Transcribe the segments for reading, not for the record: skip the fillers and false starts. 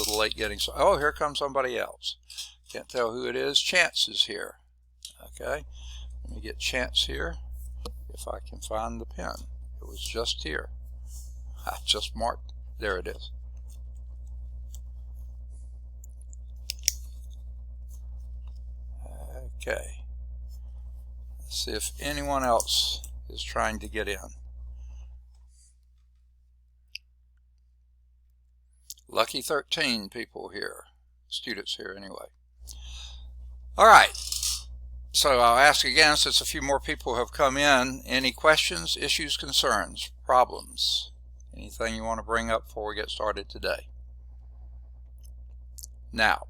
little late getting started. Oh, here comes somebody else. Can't tell who it is. Chance is here. Okay, let me get Chance here. If I can find the pen. It was just here. I just marked. There it is. Okay. Let's see if anyone else is trying to get in. Lucky 13 people here. Students here anyway. All right. So I'll ask again, since a few more people have come in, any questions, issues, concerns, problems? Anything you want to bring up before we get started today? Now,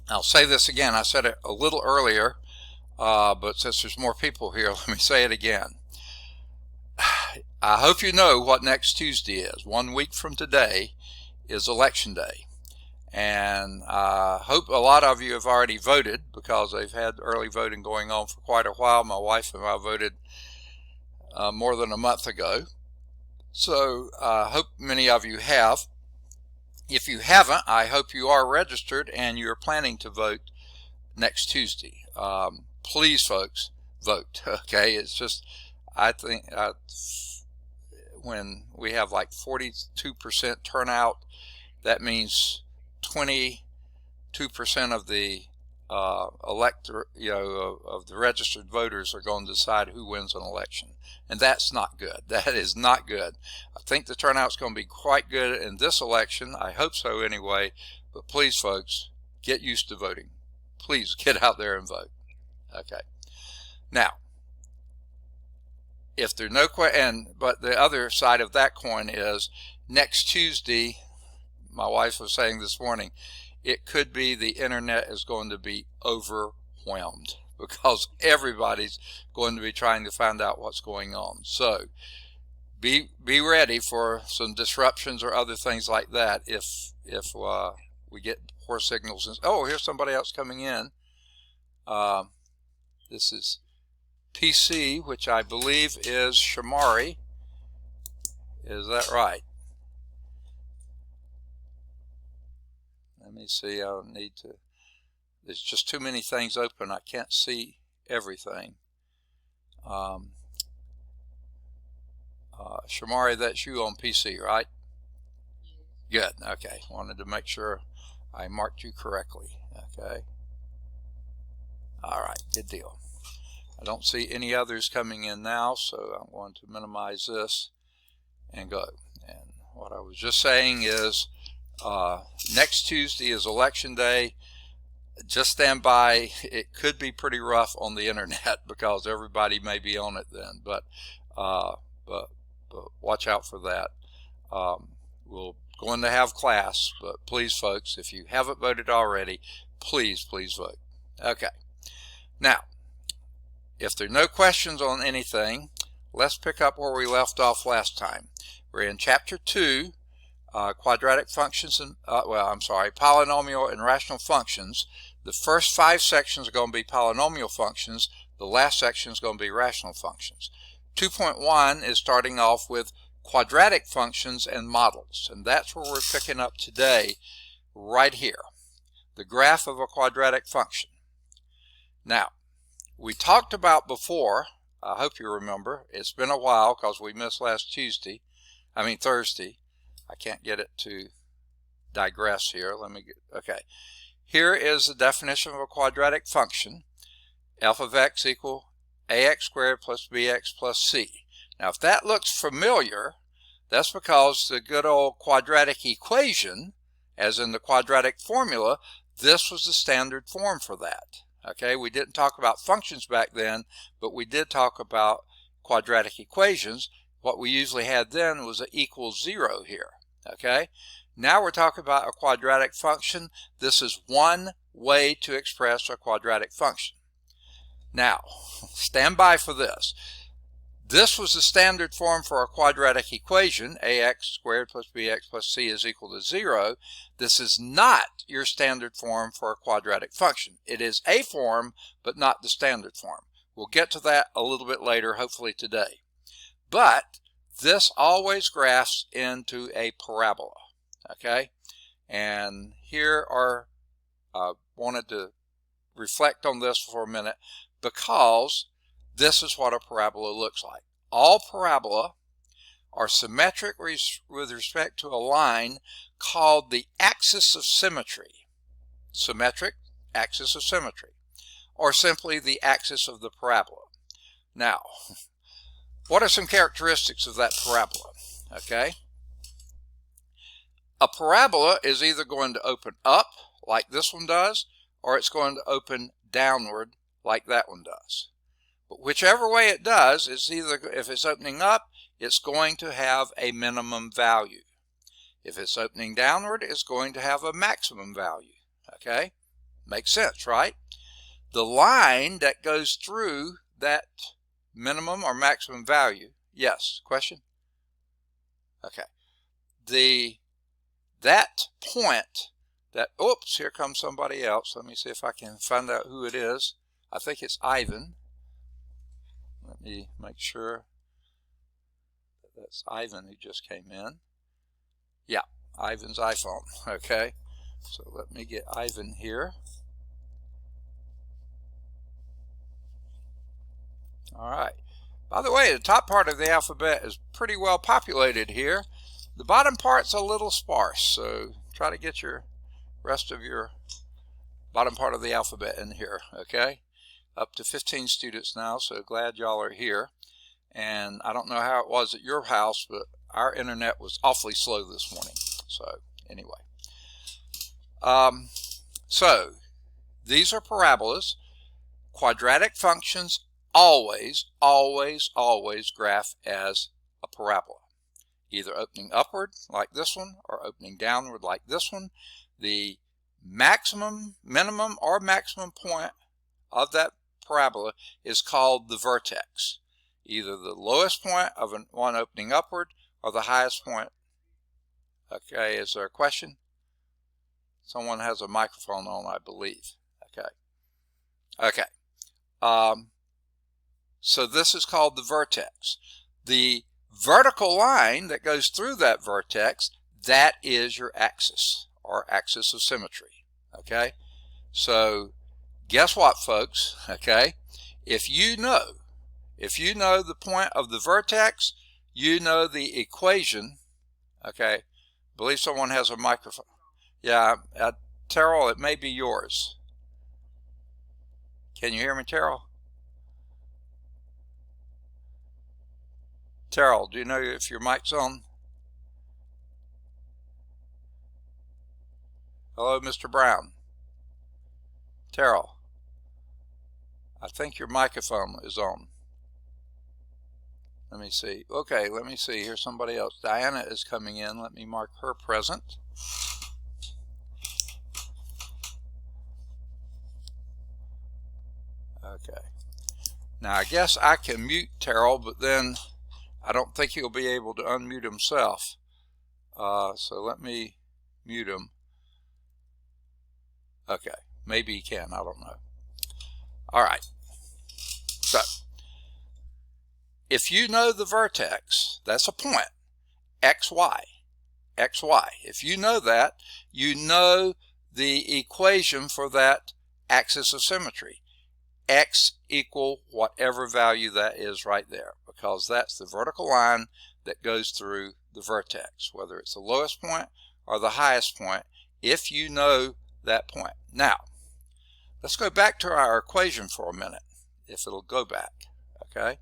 I'll say this again. I said it a little earlier, but since there's more people here, let me say it again. I hope you know what next Tuesday is. 1 week from today is Election Day. And I hope a lot of you have already voted, because they've had early voting going on for quite a while. My wife and I voted more than a month ago. So I hope many of you have. If you haven't, I hope you are registered and you're planning to vote next Tuesday. Please, folks, vote. Okay, it's just, I think when we have like 42% turnout, that means 22% of the electorate, of the registered voters are going to decide who wins an election, and that's not good. That is not good. I think the turnout's going to be quite good in this election. I hope so anyway. But please, folks, get used to voting. Please get out there and vote. Okay. Now, if there are no but the other side of that coin is next Tuesday. My wife was saying this morning, it could be the internet is going to be overwhelmed because everybody's going to be trying to find out what's going on. So be ready for some disruptions or other things like that if we get poor signals. Oh, here's somebody else coming in. This is PC, which I believe is Shamari. Is that right? Let me see. I'll need to. There's just too many things open. I can't see everything. Shamari, that's you on PC, right? Good. Okay. Wanted to make sure I marked you correctly. Okay. All right. Good deal. I don't see any others coming in now, so I'm going to minimize this and go. And what I was just saying is next Tuesday is Election Day. Just stand by. It could be pretty rough on the internet because everybody may be on it then, but watch out for that. We're going to have class, but please, folks, if you haven't voted already, please vote. Okay. Now, if there are no questions on anything, let's pick up where we left off last time. We're in Chapter 2, quadratic functions and polynomial and rational functions. The first 5 sections are going to be polynomial functions. The last section is going to be rational functions. 2.1 is starting off with quadratic functions and models, and that's where we're picking up today, right here. The graph of a quadratic function. Now, we talked about before, I hope you remember, it's been a while because we missed last Thursday. I can't get it to digress here. Okay. Here is the definition of a quadratic function. F of x equal ax squared plus bx plus c. Now, if that looks familiar, that's because the good old quadratic equation, as in the quadratic formula, this was the standard form for that. Okay, we didn't talk about functions back then, but we did talk about quadratic equations. What we usually had then was an equals 0 here. Okay, now we're talking about a quadratic function. This is one way to express a quadratic function. Now, stand by for this. This was the standard form for a quadratic equation, ax squared plus bx plus c is equal to 0. This is not your standard form for a quadratic function. It is a form, but not the standard form. We'll get to that a little bit later, hopefully today. But this always graphs into a parabola. Okay? And here are, wanted to reflect on this for a minute because this is what a parabola looks like. All parabola are symmetric with respect to a line called the axis of symmetry. Symmetric axis of symmetry, or simply the axis of the parabola. Now, what are some characteristics of that parabola? Okay. A parabola is either going to open up like this one does, or it's going to open downward like that one does. But whichever way it does, it's either, if it's opening up, it's going to have a minimum value. If it's opening downward, it's going to have a maximum value. Okay? Makes sense, right? The line that goes through that minimum or maximum value. Yes, question? Okay. That point, oops, here comes somebody else. Let me see if I can find out who it is. I think it's Ivan. Let me make sure that's Ivan who just came in. Yeah, Ivan's iPhone. Okay, so let me get Ivan here. All right. By the way, the top part of the alphabet is pretty well populated here. The bottom part's a little sparse, so try to get your rest of your bottom part of the alphabet in here, okay? Up to 15 students now, so glad y'all are here. And I don't know how it was at your house, but our internet was awfully slow this morning. So anyway. So these are parabolas. Quadratic functions always graph as a parabola. Either opening upward like this one or opening downward like this one. The maximum, minimum, or maximum point of that parabola is called the vertex. Either the lowest point of one opening upward or the highest point. Okay, is there a question? Someone has a microphone on, I believe. Okay. So this is called the vertex. The vertical line that goes through that vertex, that is your axis, or axis of symmetry. Okay, so guess what, folks? Okay, if you know the point of the vertex, you know the equation. Okay, I believe someone has a microphone. Yeah, Terrell, it may be yours. Can you hear me, Terrell? Terrell, do you know if your mic's on? Hello, Mr. Brown. Terrell, I think your microphone is on. Let me see. Okay, let me see. Here's somebody else. Diana is coming in. Let me mark her present. Okay. Now, I guess I can mute Terrell, but then I don't think he'll be able to unmute himself. So let me mute him. Okay, maybe he can. I don't know. All right. So if you know the vertex, that's a point, xy. If you know that, you know the equation for that axis of symmetry. X equal whatever value that is right there, because that's the vertical line that goes through the vertex, whether it's the lowest point or the highest point, if you know that point. Now, let's go back to our equation for a minute, if it'll go back, okay?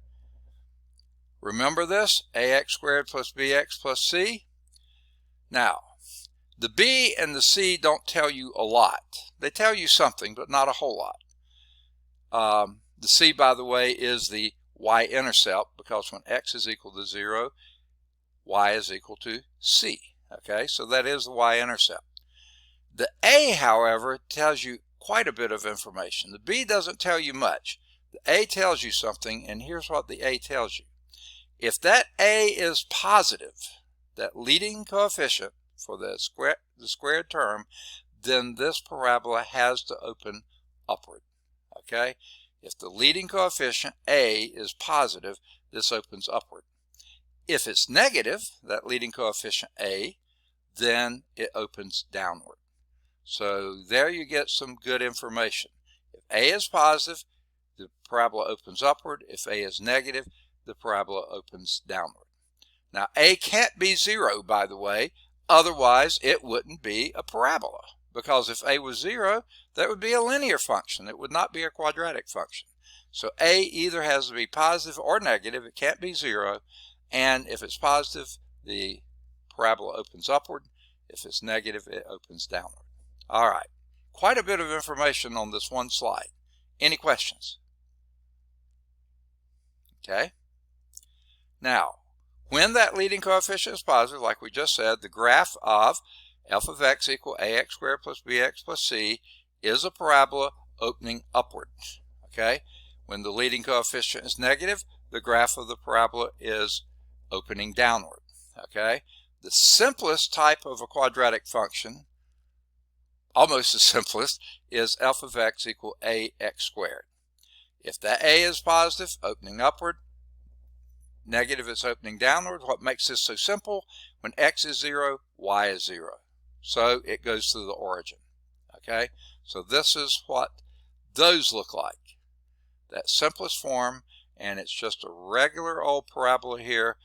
Remember this, ax squared plus bx plus c? Now, the b and the c don't tell you a lot. They tell you something, but not a whole lot. The c, by the way, is the y-intercept, because when x is equal to 0, y is equal to c. Okay, so that is the y-intercept. The a, however, tells you quite a bit of information. The b doesn't tell you much. The a tells you something, and here's what the a tells you. If that a is positive, that leading coefficient for the squared term, then this parabola has to open upward. Okay, if the leading coefficient a is positive, this opens upward. If it's negative, that leading coefficient a, then it opens downward. So there you get some good information. If A is positive, the parabola opens upward. If A is negative, the parabola opens downward. Now A can't be 0, by the way, otherwise it wouldn't be a parabola, because if A was 0, that would be a linear function. It would not be a quadratic function. So A either has to be positive or negative. It can't be 0, and if it's positive, the parabola opens upward. If it's negative, it opens downward. All right, quite a bit of information on this one slide. Any questions? Okay. Now, when that leading coefficient is positive, like we just said, the graph of f of x equal ax squared plus bx plus c is a parabola opening upward. Okay. When the leading coefficient is negative, the graph of the parabola is opening downward. Okay. The simplest type of a quadratic function, almost the simplest, is f of x equal ax squared. If that a is positive, opening upward, negative is opening downward. What makes this so simple? When x is 0, y is 0. So it goes through the origin. Okay, so this is what those look like. That simplest form, and it's just a regular old parabola here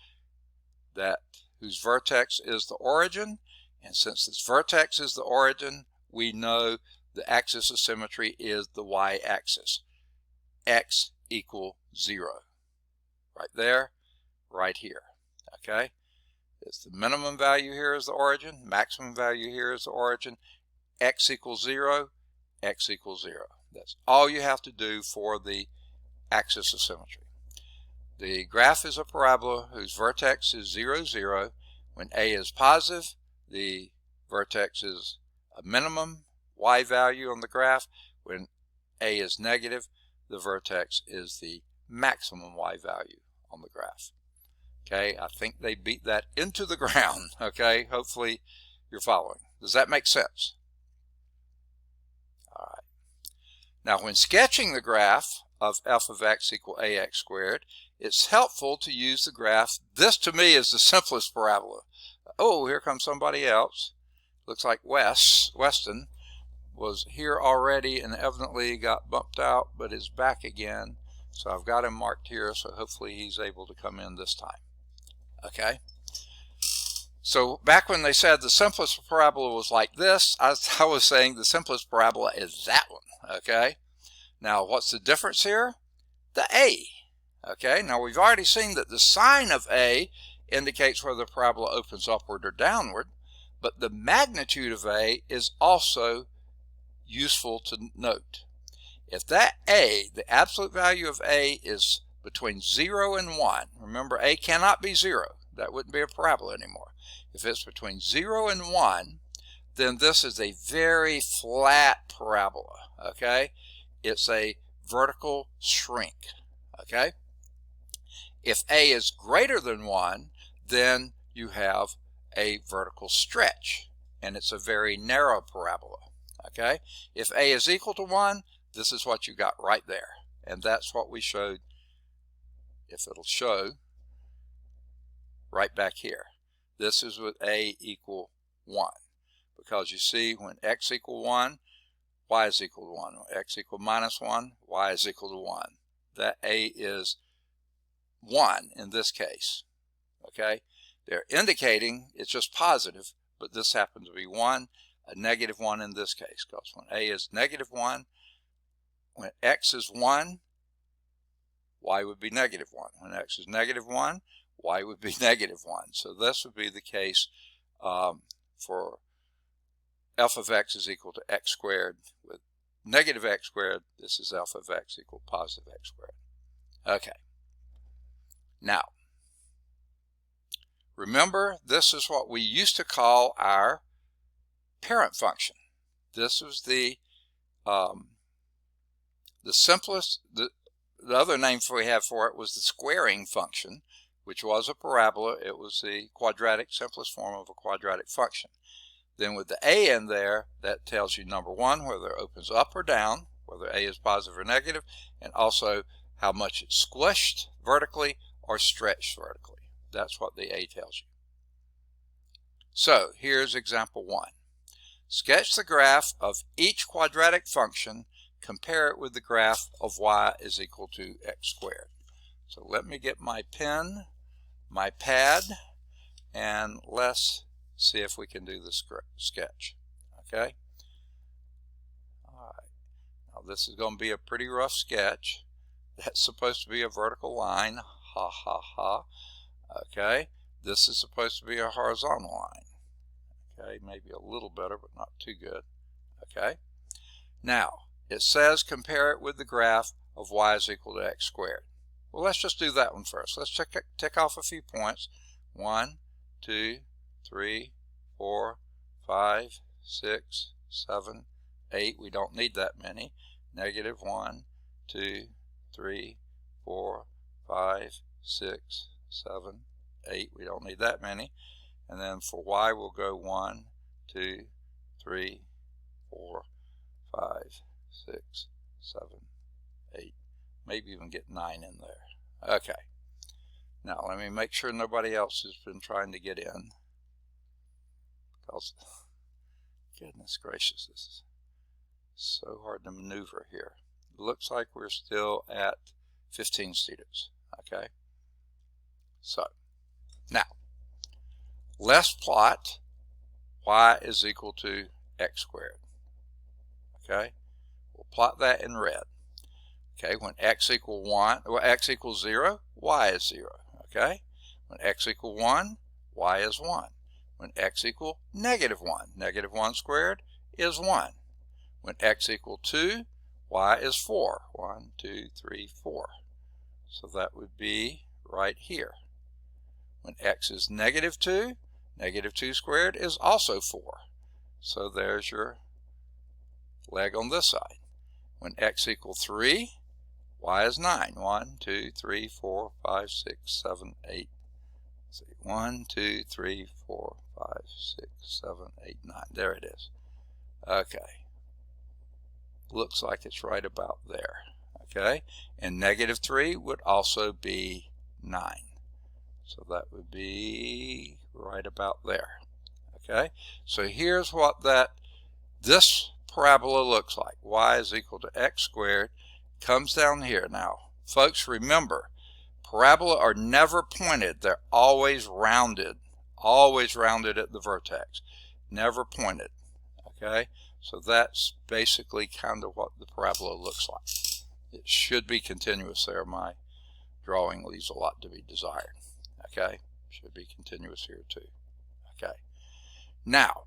that whose vertex is the origin, and since this vertex is the origin, we know the axis of symmetry is the y-axis. X equal 0. Right there, right here. Okay? It's the minimum value here is the origin, maximum value here is the origin. X equals 0, x equals 0. That's all you have to do for the axis of symmetry. The graph is a parabola whose vertex is 0, 0. When a is positive, the vertex is a minimum y value on the graph. When a is negative, the vertex is the maximum y value on the graph. Okay, I think they beat that into the ground. Okay, hopefully you're following. Does that make sense? All right. Now, when sketching the graph of f of x equal ax squared, it's helpful to use the graph. This to me is the simplest parabola. Oh, here comes somebody else. Looks like Weston was here already and evidently got bumped out, but is back again. So I've got him marked here, so hopefully he's able to come in this time. Okay. So back when they said the simplest parabola was like this, I was saying the simplest parabola is that one. Okay. Now what's the difference here? The a. Okay. Now we've already seen that the sign of a indicates whether the parabola opens upward or downward, but the magnitude of a is also useful to note. If that a, the absolute value of a, is between 0 and 1, remember a cannot be 0. That wouldn't be a parabola anymore. If it's between 0 and 1, then this is a very flat parabola. Okay? It's a vertical shrink. Okay? If a is greater than 1, then you have a vertical stretch, and it's a very narrow parabola. Okay? If a is equal to 1, this is what you got right there, and that's what we showed, if it'll show, right back here. This is with a equal 1, because you see when x equal 1, y is equal to 1. When x equal minus 1, y is equal to 1. That a is 1 in this case. Okay? They're indicating it's just positive, but this happens to be 1, a negative 1 in this case, because when a is negative 1, when x is 1, y would be negative 1. When x is negative 1, y would be negative 1. So this would be the case for f of x is equal to x squared. With negative x squared, this is f of x equal positive x squared. Okay. Now, remember, this is what we used to call our parent function. This was the simplest, the other name we have for it was the squaring function, which was a parabola. It was the quadratic, simplest form of a quadratic function. Then with the a in there, that tells you, number one, whether it opens up or down, whether a is positive or negative, and also how much it's squished vertically or stretched vertically. That's what the a tells you. So here's example 1. Sketch the graph of each quadratic function. Compare it with the graph of y is equal to x squared. So let me get my pen, my pad, and let's see if we can do the sketch. Okay? All right. Now this is going to be a pretty rough sketch. That's supposed to be a vertical line. Ha ha ha. Okay? This is supposed to be a horizontal line. Okay, maybe a little better, but not too good. Okay? Now, it says compare it with the graph of y is equal to x squared. Well, let's just do that one first. Let's tick off a few points. 1, 2, 3, 4, 5, 6, 7, 8. We don't need that many. Negative 1, 2, 3, 4, 5, 6, 7, 8. We don't need that many. And then for y, we'll go 1, 2, 3, 4, 5, 6, 7, 8. Maybe even get 9 in there. Okay. Now let me make sure nobody else has been trying to get in. Because, goodness gracious, this is so hard to maneuver here. It looks like we're still at 15 students. Okay. So, now, let's plot y is equal to x squared. Okay, we'll plot that in red. Okay, when x equals 0, y is 0. Okay, when x equals 1, y is 1. When x equals negative 1, negative 1 squared is 1. When x equals 2, y is 4. 1, 2, 3, 4. So that would be right here. When x is negative 2, negative 2 squared is also 4. So there's your leg on this side. When x equals 3, y is 9. 1, 2, 3, 4, 5, 6, 7, 8. Let's see. 1, 2, 3, 4, 5, 6, 7, 8, 9. There it is. Okay. Looks like it's right about there. Okay. And negative 3 would also be 9. So that would be right about there. Okay. So here's what this parabola looks like. Y is equal to x squared. Comes down here. Now, folks, remember, parabola are never pointed. They're always rounded. Always rounded at the vertex. Never pointed. Okay? So that's basically kind of what the parabola looks like. It should be continuous there. My drawing leaves a lot to be desired. Okay? Should be continuous here too. Okay. Now,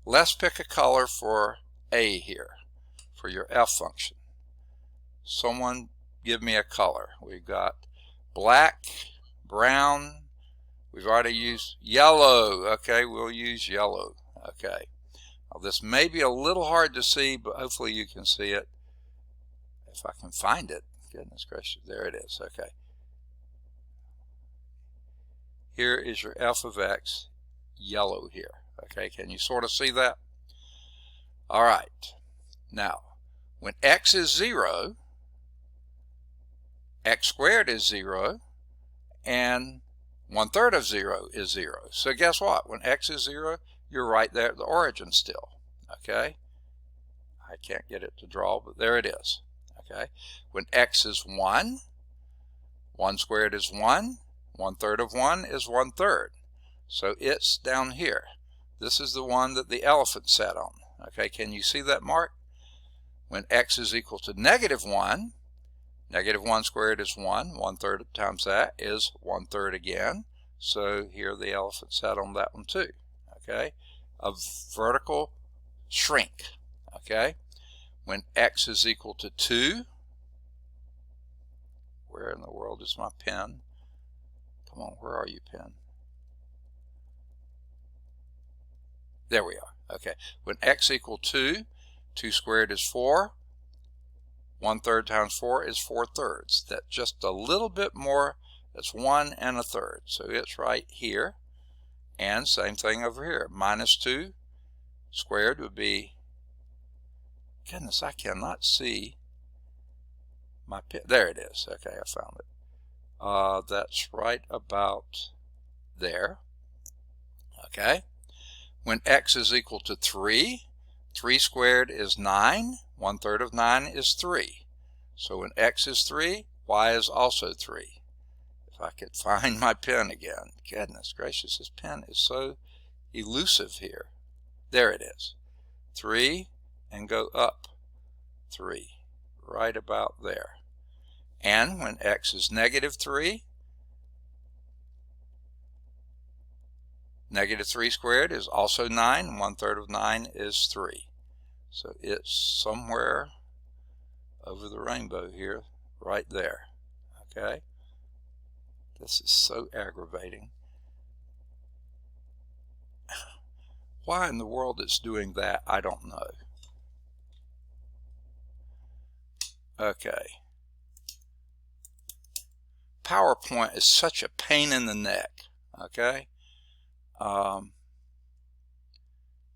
let's pick a color for A here, for your F function. Someone give me a color. We've got black, brown, we've already used yellow. Okay, we'll use yellow. Okay. Now this may be a little hard to see, but hopefully you can see it. If I can find it. Goodness gracious, there it is. Okay. Here is your f of x, yellow here. Okay, can you sort of see that? All right. Now, when x is 0, x squared is 0, and 1/3 of 0 is 0. So guess what? When x is 0, you're right there at the origin still. Okay? I can't get it to draw, but there it is. Okay? When x is 1, 1 squared is 1. 1/3 of 1 is 1/3. So it's down here. This is the one that the elephant sat on. Okay, can you see that mark? When x is equal to negative 1, negative 1 squared is 1. 1/3 times that is 1/3 again. So here the elephant sat on that one too. Okay, a vertical shrink. Okay, when x is equal to 2, where in the world is my pen? Come on, where are you, pen? There we are. Okay, when x equals 2, 2 squared is 4. 1/3 times 4 is 4/3. That's just a little bit more. That's 1 1/3. So it's right here. And same thing over here. Minus 2 squared would be, goodness, I cannot see my pen. There it is. Okay, I found it. That's right about there. Okay. when x is equal to 3, 3 squared is 9, 1/3 of 9 is 3. So when x is 3, y is also 3. If I could find my pen again. Goodness gracious, this pen is so elusive here. There it is. 3 and go up 3, right about there. And when x is -3, -3 squared is also 9, 1/3 of 9 is 3. So it's somewhere over the rainbow here, right there. Okay? This is so aggravating. Why in the world it's doing that, I don't know. Okay. PowerPoint is such a pain in the neck. Okay?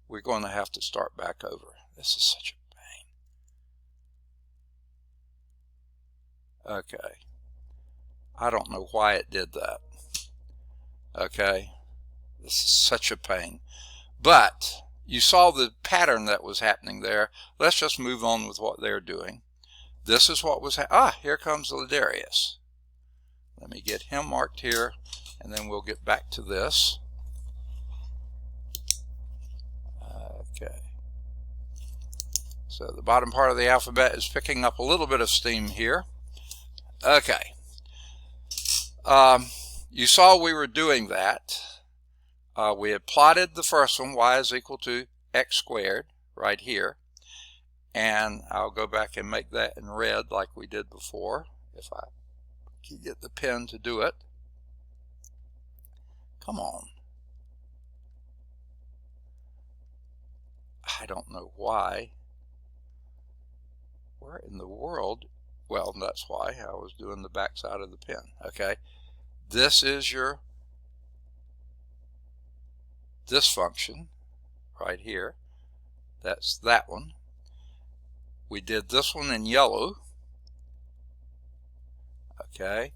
We're going to have to start back over. This is such a pain. Okay. I don't know why it did that. Okay. This is such a pain. But you saw the pattern that was happening there. Let's just move on with what they're doing. This is what was here comes Ladarius. Let me get him marked here, and then we'll get back to this. Okay. So the bottom part of the alphabet is picking up a little bit of steam here. Okay. You saw we were doing that. We had plotted the first one, y is equal to x squared, right here. And I'll go back and make that in red like we did before, if I can get the pen to do it. Come on. I don't know why. Where in the world? Well, that's why I was doing the back side of the pen. Okay. This is this function right here. That's that one. We did this one in yellow. Okay.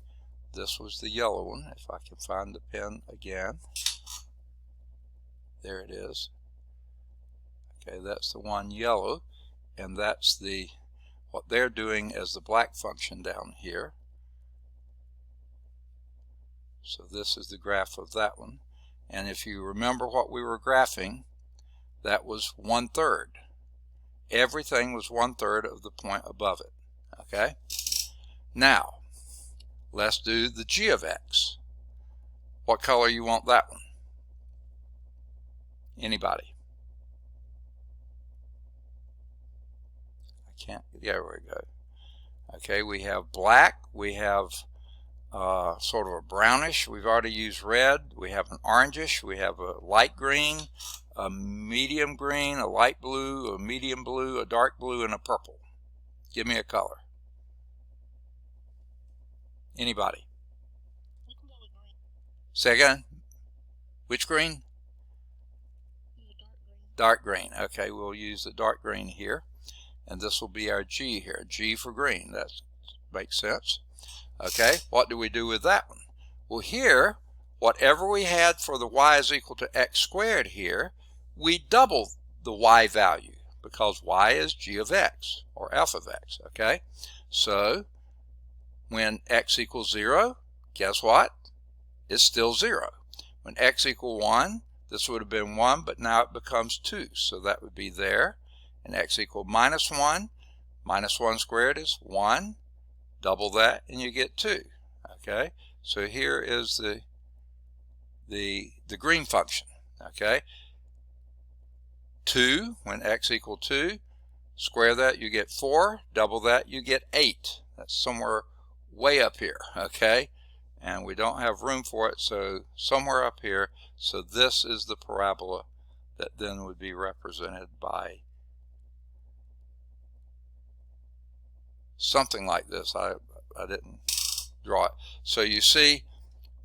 This was the yellow one. If I can find the pen again. There it is. Okay, that's the one yellow, and that's what they're doing as the black function down here. So this is the graph of that one. And if you remember what we were graphing, that was 1/3. Everything was 1/3 of the point above it. Okay? Now, let's do the g of x. What color you want that one? Anybody? There we go. Okay, we have black, we have sort of a brownish, we've already used red, we have an orangish, we have a light green, a medium green, a light blue, a medium blue, a dark blue, and a purple. Give me a color. Anybody? Say again? Which green? Dark green. Okay, we'll use the dark green here. And this will be our G here. G for green. That makes sense. Okay, what do we do with that one? Well, here, whatever we had for the y is equal to x squared here, we double the y value because y is g of x or f of x. Okay, so when x equals 0, guess what? It's still 0. When x equals 1, this would have been 1, but now it becomes 2. So that would be there. And x equals -1, -1 squared is 1, double that and you get 2. Okay, so here is the green function. Okay, 2, when x equals 2, square that you get 4, double that you get 8. That's somewhere way up here. Okay, and we don't have room for it, so somewhere up here. So this is the parabola that then would be represented by something like this. I didn't draw it. So you see,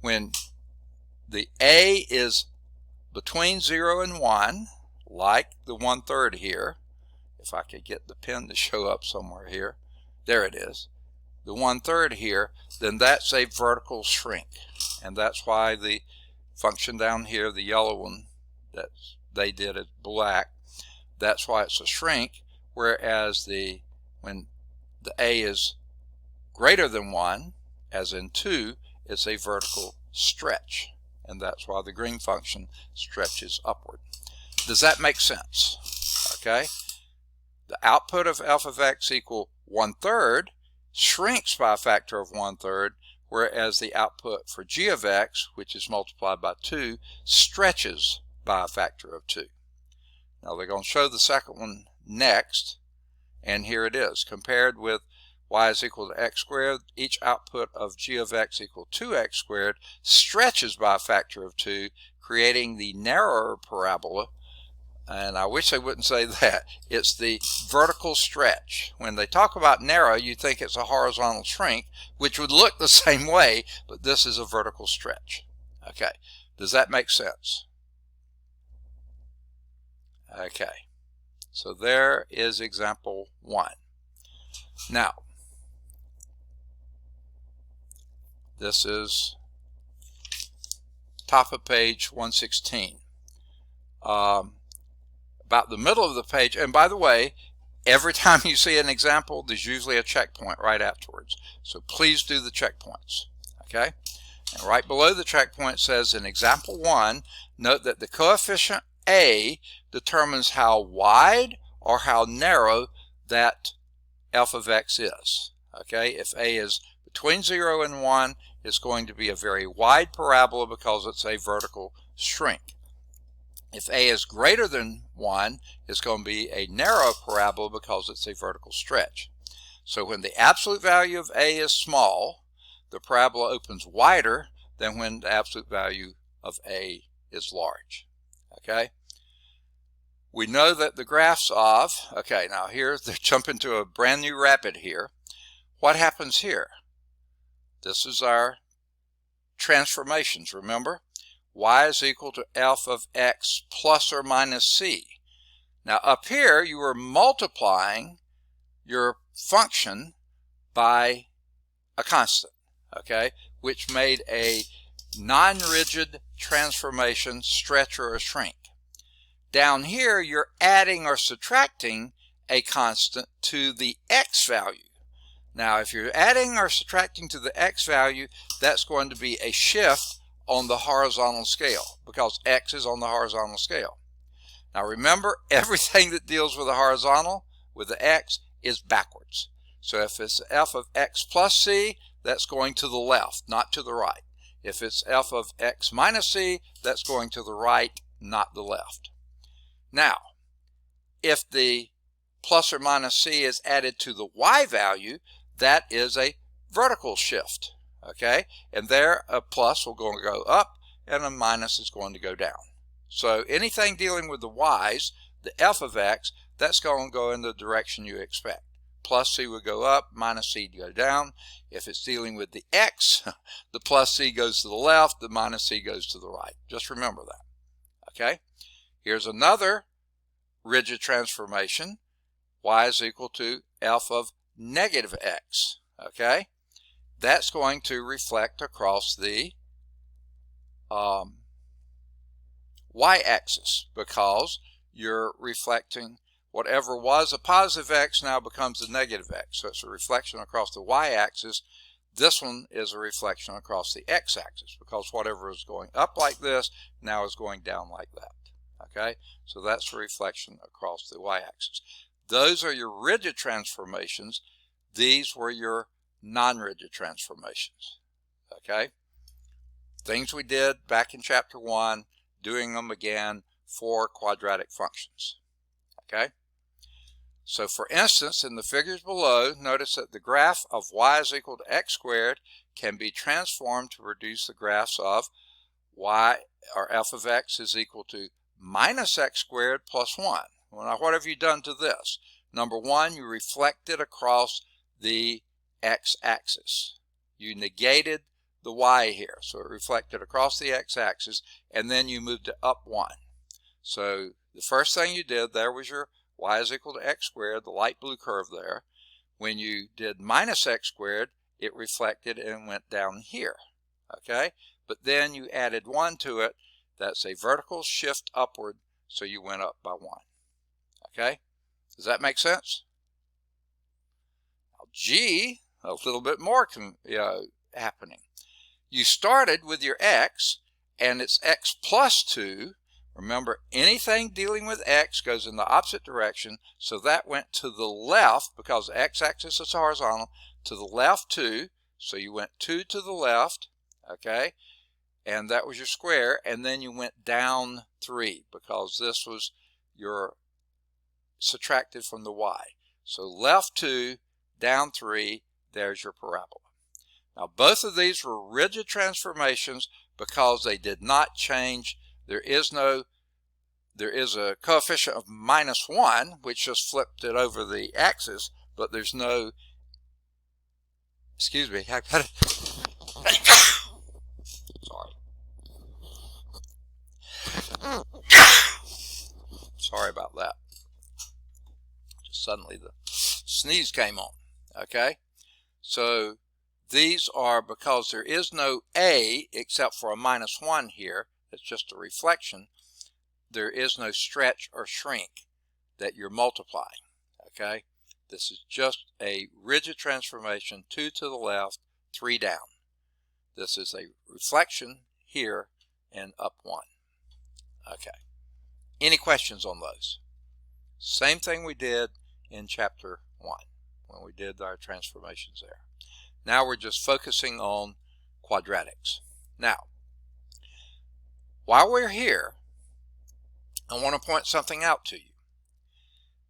when the A is between 0 and 1, like the 1/3 here, if I could get the pen to show up somewhere here, there it is, the 1/3 here, then that's a vertical shrink. And that's why the function down here, the yellow one that's they did it black. That's why it's a shrink, whereas when the A is greater than 1, as in 2, it's a vertical stretch. And that's why the green function stretches upward. Does that make sense? Okay. The output of f of x equal 1/3 shrinks by a factor of 1/3, whereas the output for g of x, which is multiplied by 2, stretches by a factor of 2. Now they're going to show the second one next, and here it is. Compared with y is equal to x squared, each output of g of x equal 2x squared stretches by a factor of 2, creating the narrower parabola. And I wish they wouldn't say that. It's the vertical stretch. When they talk about narrow, you think it's a horizontal shrink, which would look the same way, but this is a vertical stretch. Okay, does that make sense? Okay, so there is example 1. Now, this is top of page 116. About the middle of the page, and by the way, every time you see an example, there's usually a checkpoint right afterwards. So please do the checkpoints. Okay? And right below the checkpoint says in example 1, note that the coefficient A determines how wide or how narrow that f of x is. Okay? If A is between 0 and 1, it's going to be a very wide parabola because it's a vertical shrink. If A is greater than 1, it's going to be a narrow parabola because it's a vertical stretch. So when the absolute value of A is small, the parabola opens wider than when the absolute value of A is large. Okay? We know that the graphs of, okay, now here they jump into a brand new rapid here. What happens here? This is our transformations, remember? Y is equal to f of x plus or minus c. Now up here you were multiplying your function by a constant, okay, which made a non-rigid transformation stretch or a shrink. Down here you're adding or subtracting a constant to the x value. Now if you're adding or subtracting to the x value, that's going to be a shift on the horizontal scale because x is on the horizontal scale. Now remember, everything that deals with the horizontal, with the x, is backwards. So if it's f of x plus c, that's going to the left, not to the right. If it's f of x minus c, that's going to the right, not the left. Now, if the plus or minus c is added to the y value, that is a vertical shift. Okay, and there a plus will go up and a minus is going to go down. So anything dealing with the y's, the f of x, that's going to go in the direction you expect. Plus c would go up, minus c to go down. If it's dealing with the x, the plus c goes to the left, the minus c goes to the right. Just remember that. Okay, here's another rigid transformation. Y is equal to f of negative x. Okay, that's going to reflect across the y-axis because you're reflecting whatever was a positive x now becomes a negative x. So it's a reflection across the y-axis. This one is a reflection across the x-axis because whatever is going up like this now is going down like that. Okay, so that's a reflection across the y-axis. Those are your rigid transformations. These were your non-rigid transformations. Okay, things we did back in chapter 1, doing them again for quadratic functions. Okay, so for instance, in the figures below, notice that the graph of y is equal to x squared can be transformed to produce the graphs of y, or f of x is equal to minus x squared plus 1. Well, now what have you done to this? Number one, you reflected across the x-axis. You negated the y here, so it reflected across the x-axis, and then you moved it up 1. So the first thing you did there was your y is equal to x squared, the light blue curve there. When you did minus x squared, it reflected and went down here. Okay, but then you added 1 to it. That's a vertical shift upward so you went up by 1. Okay? Does that make sense? Now, G, a little bit more happening. You started with your x, and it's x plus 2. Remember, anything dealing with x goes in the opposite direction, so that went to the left because the x-axis is horizontal, to the left 2, so you went 2 to the left, okay, and that was your square, and then you went down 3 because this was your subtracted from the y. So left 2, down 3, there's your parabola. Now both of these were rigid transformations because they did not change. There is a coefficient of -1, which just flipped it over the axis, but there's no, excuse me, I got it. Sorry about that. Just suddenly the sneeze came on. Okay, so these are, because there is no a except for a -1 here, it's just a reflection, there is no stretch or shrink that you're multiplying. Okay, this is just a rigid transformation, 2 to the left, 3 down. This is a reflection here and up 1. Okay, any questions on those? Same thing we did in chapter 1 when we did our transformations there. Now we're just focusing on quadratics. Now, while we're here, I want to point something out to you.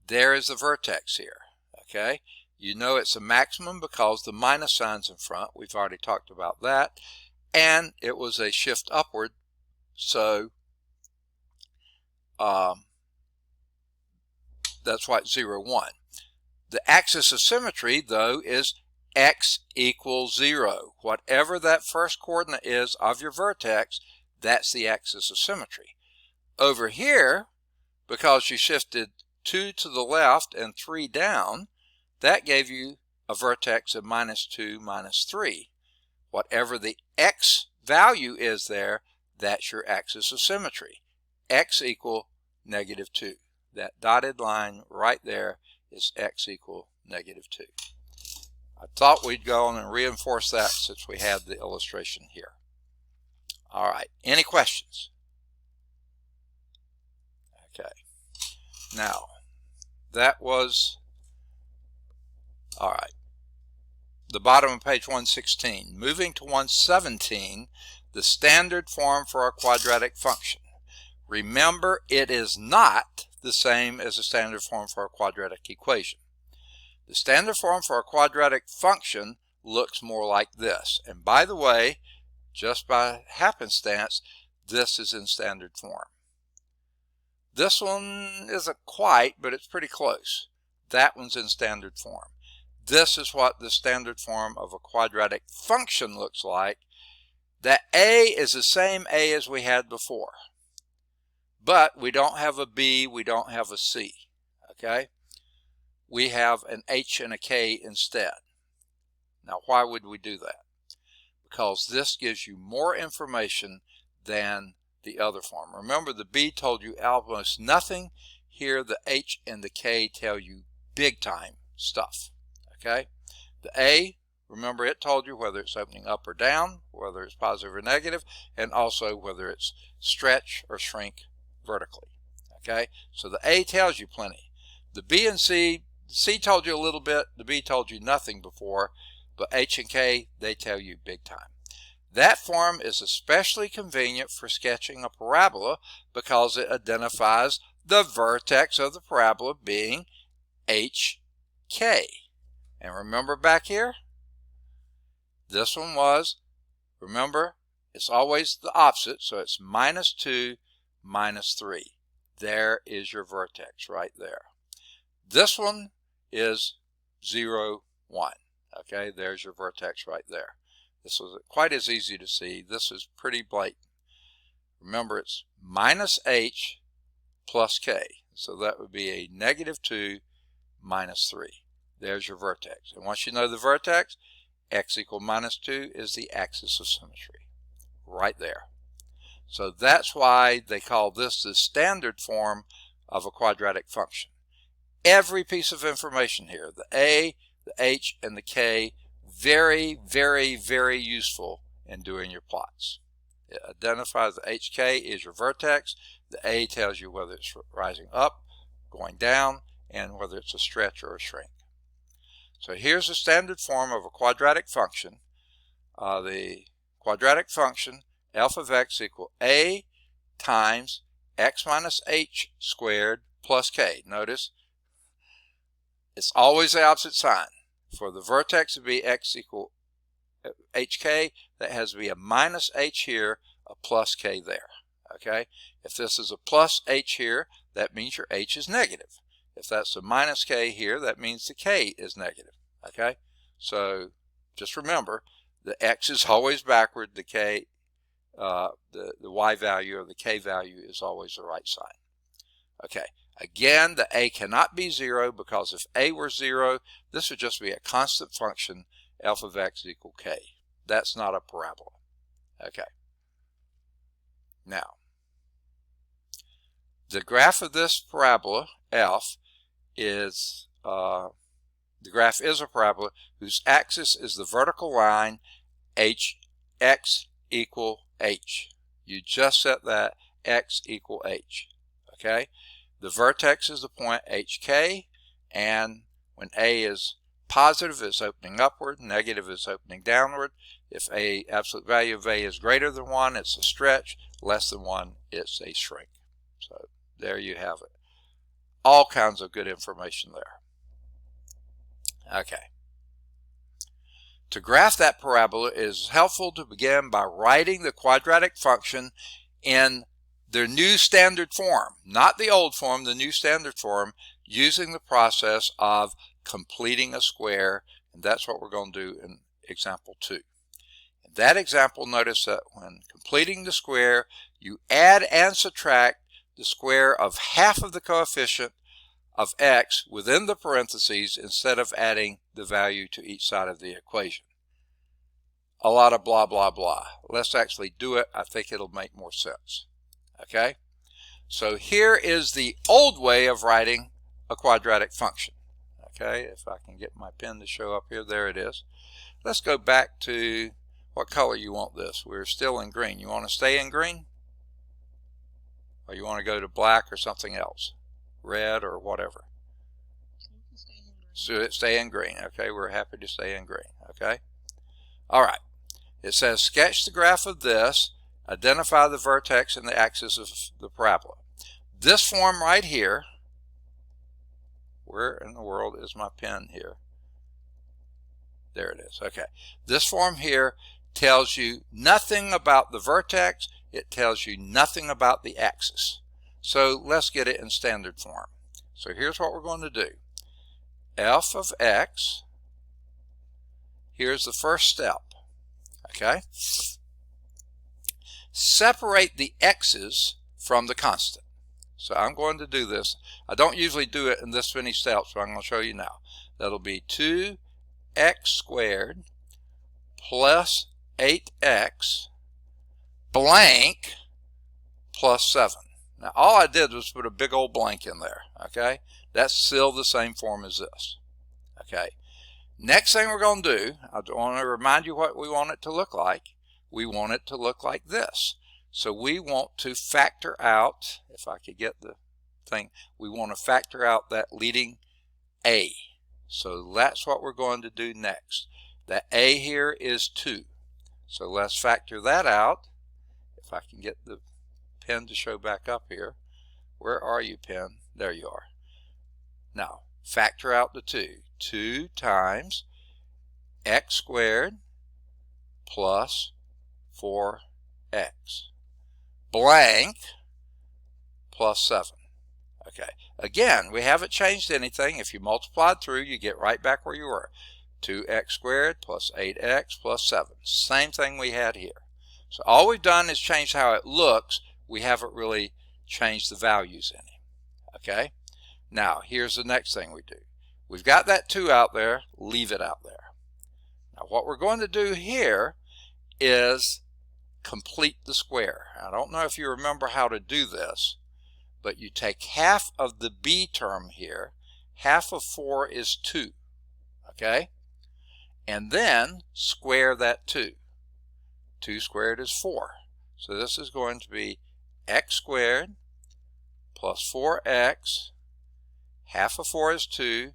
There is the vertex here, okay? You know it's a maximum because the minus sign's in front. We've already talked about that. And it was a shift upward, so that's why it's 0, 1. The axis of symmetry, though, is x equals 0. Whatever that first coordinate is of your vertex, that's the axis of symmetry. Over here, because you shifted 2 to the left and 3 down, that gave you a vertex of -2, -3. Whatever the x value is there, that's your axis of symmetry. X equal -2. That dotted line right there is x equal -2. I thought we'd go on and reinforce that since we had the illustration here. All right, any questions? Okay, now that was, all right, the bottom of page 116. Moving to 117, the standard form for a quadratic function. Remember, it is not the same as the standard form for a quadratic equation. The standard form for a quadratic function looks more like this. And by the way, just by happenstance, this is in standard form. This one isn't quite, but it's pretty close. That one's in standard form. This is what the standard form of a quadratic function looks like. That a is the same a as we had before. But we don't have a b, we don't have a c. Okay? We have an h and a k instead. Now, why would we do that? Because this gives you more information than the other form. Remember, the b told you almost nothing. Here, the h and the k tell you big time stuff. Okay? The a, remember, it told you whether it's opening up or down, whether it's positive or negative, and also whether it's stretch or shrink vertically. Okay? So the a tells you plenty. The b and c, c told you a little bit, the b told you nothing before, but h and k, they tell you big time. That form is especially convenient for sketching a parabola because it identifies the vertex of the parabola being hk. And remember back here, this one was, remember, it's always the opposite, so it's -2, -3. There is your vertex right there. This one is 0, 1. Okay, there's your vertex right there. This was quite as easy to see. This is pretty blatant. Remember, it's -h plus k. So that would be a -2, -3. There's your vertex. And once you know the vertex, x equal -2 is the axis of symmetry. Right there. So that's why they call this the standard form of a quadratic function. Every piece of information here, the A, the H, and the K, very, very, very useful in doing your plots. It identifies the HK is your vertex. The A tells you whether it's rising up, going down, and whether it's a stretch or a shrink. So here's the standard form of a quadratic function. The quadratic function f of x equal a times x minus h squared plus k. Notice it's always the opposite sign. For the vertex to be x equal hk, that has to be a minus h here, a plus k there. Okay? If this is a plus h here, that means your h is negative. If that's a minus k here, that means the k is negative. Okay? So just remember, the x is always backward, the k, the y value or the k value is always the right sign. Okay, again, the a cannot be 0 because if a were 0, this would just be a constant function, f of x equal k. That's not a parabola. Okay. Now, the graph of this parabola, f, is the graph is a parabola whose axis is the vertical line x equal h. You just set that x equal h. Okay? The vertex is the point hk, and when a is positive, it's opening upward, negative is opening downward. If a absolute value of a is greater than 1, it's a stretch, less than 1, it's a shrink. So there you have it. All kinds of good information there. Okay. To graph that parabola, it is helpful to begin by writing the quadratic function in the new standard form, not the old form, the new standard form, using the process of completing a square, and that's what we're going to do in example 2. In that example, notice that when completing the square, you add and subtract the square of half of the coefficient of x within the parentheses instead of adding the value to each side of the equation. A lot of blah, blah, blah. Let's actually do it. I think it'll make more sense. Okay? So here is the old way of writing a quadratic function. Okay? If I can get my pen to show up here, there it is. Let's go back to what color you want this. We're still in green. You want to stay in green? Or you want to go to black or something else? Red or whatever. So stay in green. Okay, we're happy to stay in green. Okay. All right. It says sketch the graph of this. Identify the vertex and the axis of the parabola. This form right here. Where in the world is my pen here? There it is. Okay. This form here tells you nothing about the vertex. It tells you nothing about the axis. So let's get it in standard form. So here's what we're going to do. F of x, here's the first step. Okay? Separate the x's from the constant. So I'm going to do this. I don't usually do it in this many steps, but I'm going to show you now. That'll be 2x squared plus 8x blank plus 7. Now all I did was put a big old blank in there. Okay? That's still the same form as this. Okay? Next thing we're going to do, I want to remind you what we want it to look like. We want it to look like this. So we want to factor out, if I could get the thing, we want to factor out that leading a. So that's what we're going to do next. That a here is 2. So let's factor that out. If I can get the pen to show back up here. Where are you, pen? There you are. Now, factor out the 2. 2 times x squared plus 4x blank plus 7. Okay. Again, we haven't changed anything. If you multiplied through, you get right back where you were. 2x squared plus 8x plus 7. Same thing we had here. So all we've done is change how it looks. We haven't really changed the values in it. Okay? Now, here's the next thing we do. We've got that 2 out there. Leave it out there. Now, what we're going to do here is complete the square. I don't know if you remember how to do this, but you take half of the b term here. Half of 4 is 2, okay? And then square that 2. 2 squared is 4. So this is going to be x squared plus 4x. Half of 4 is 2.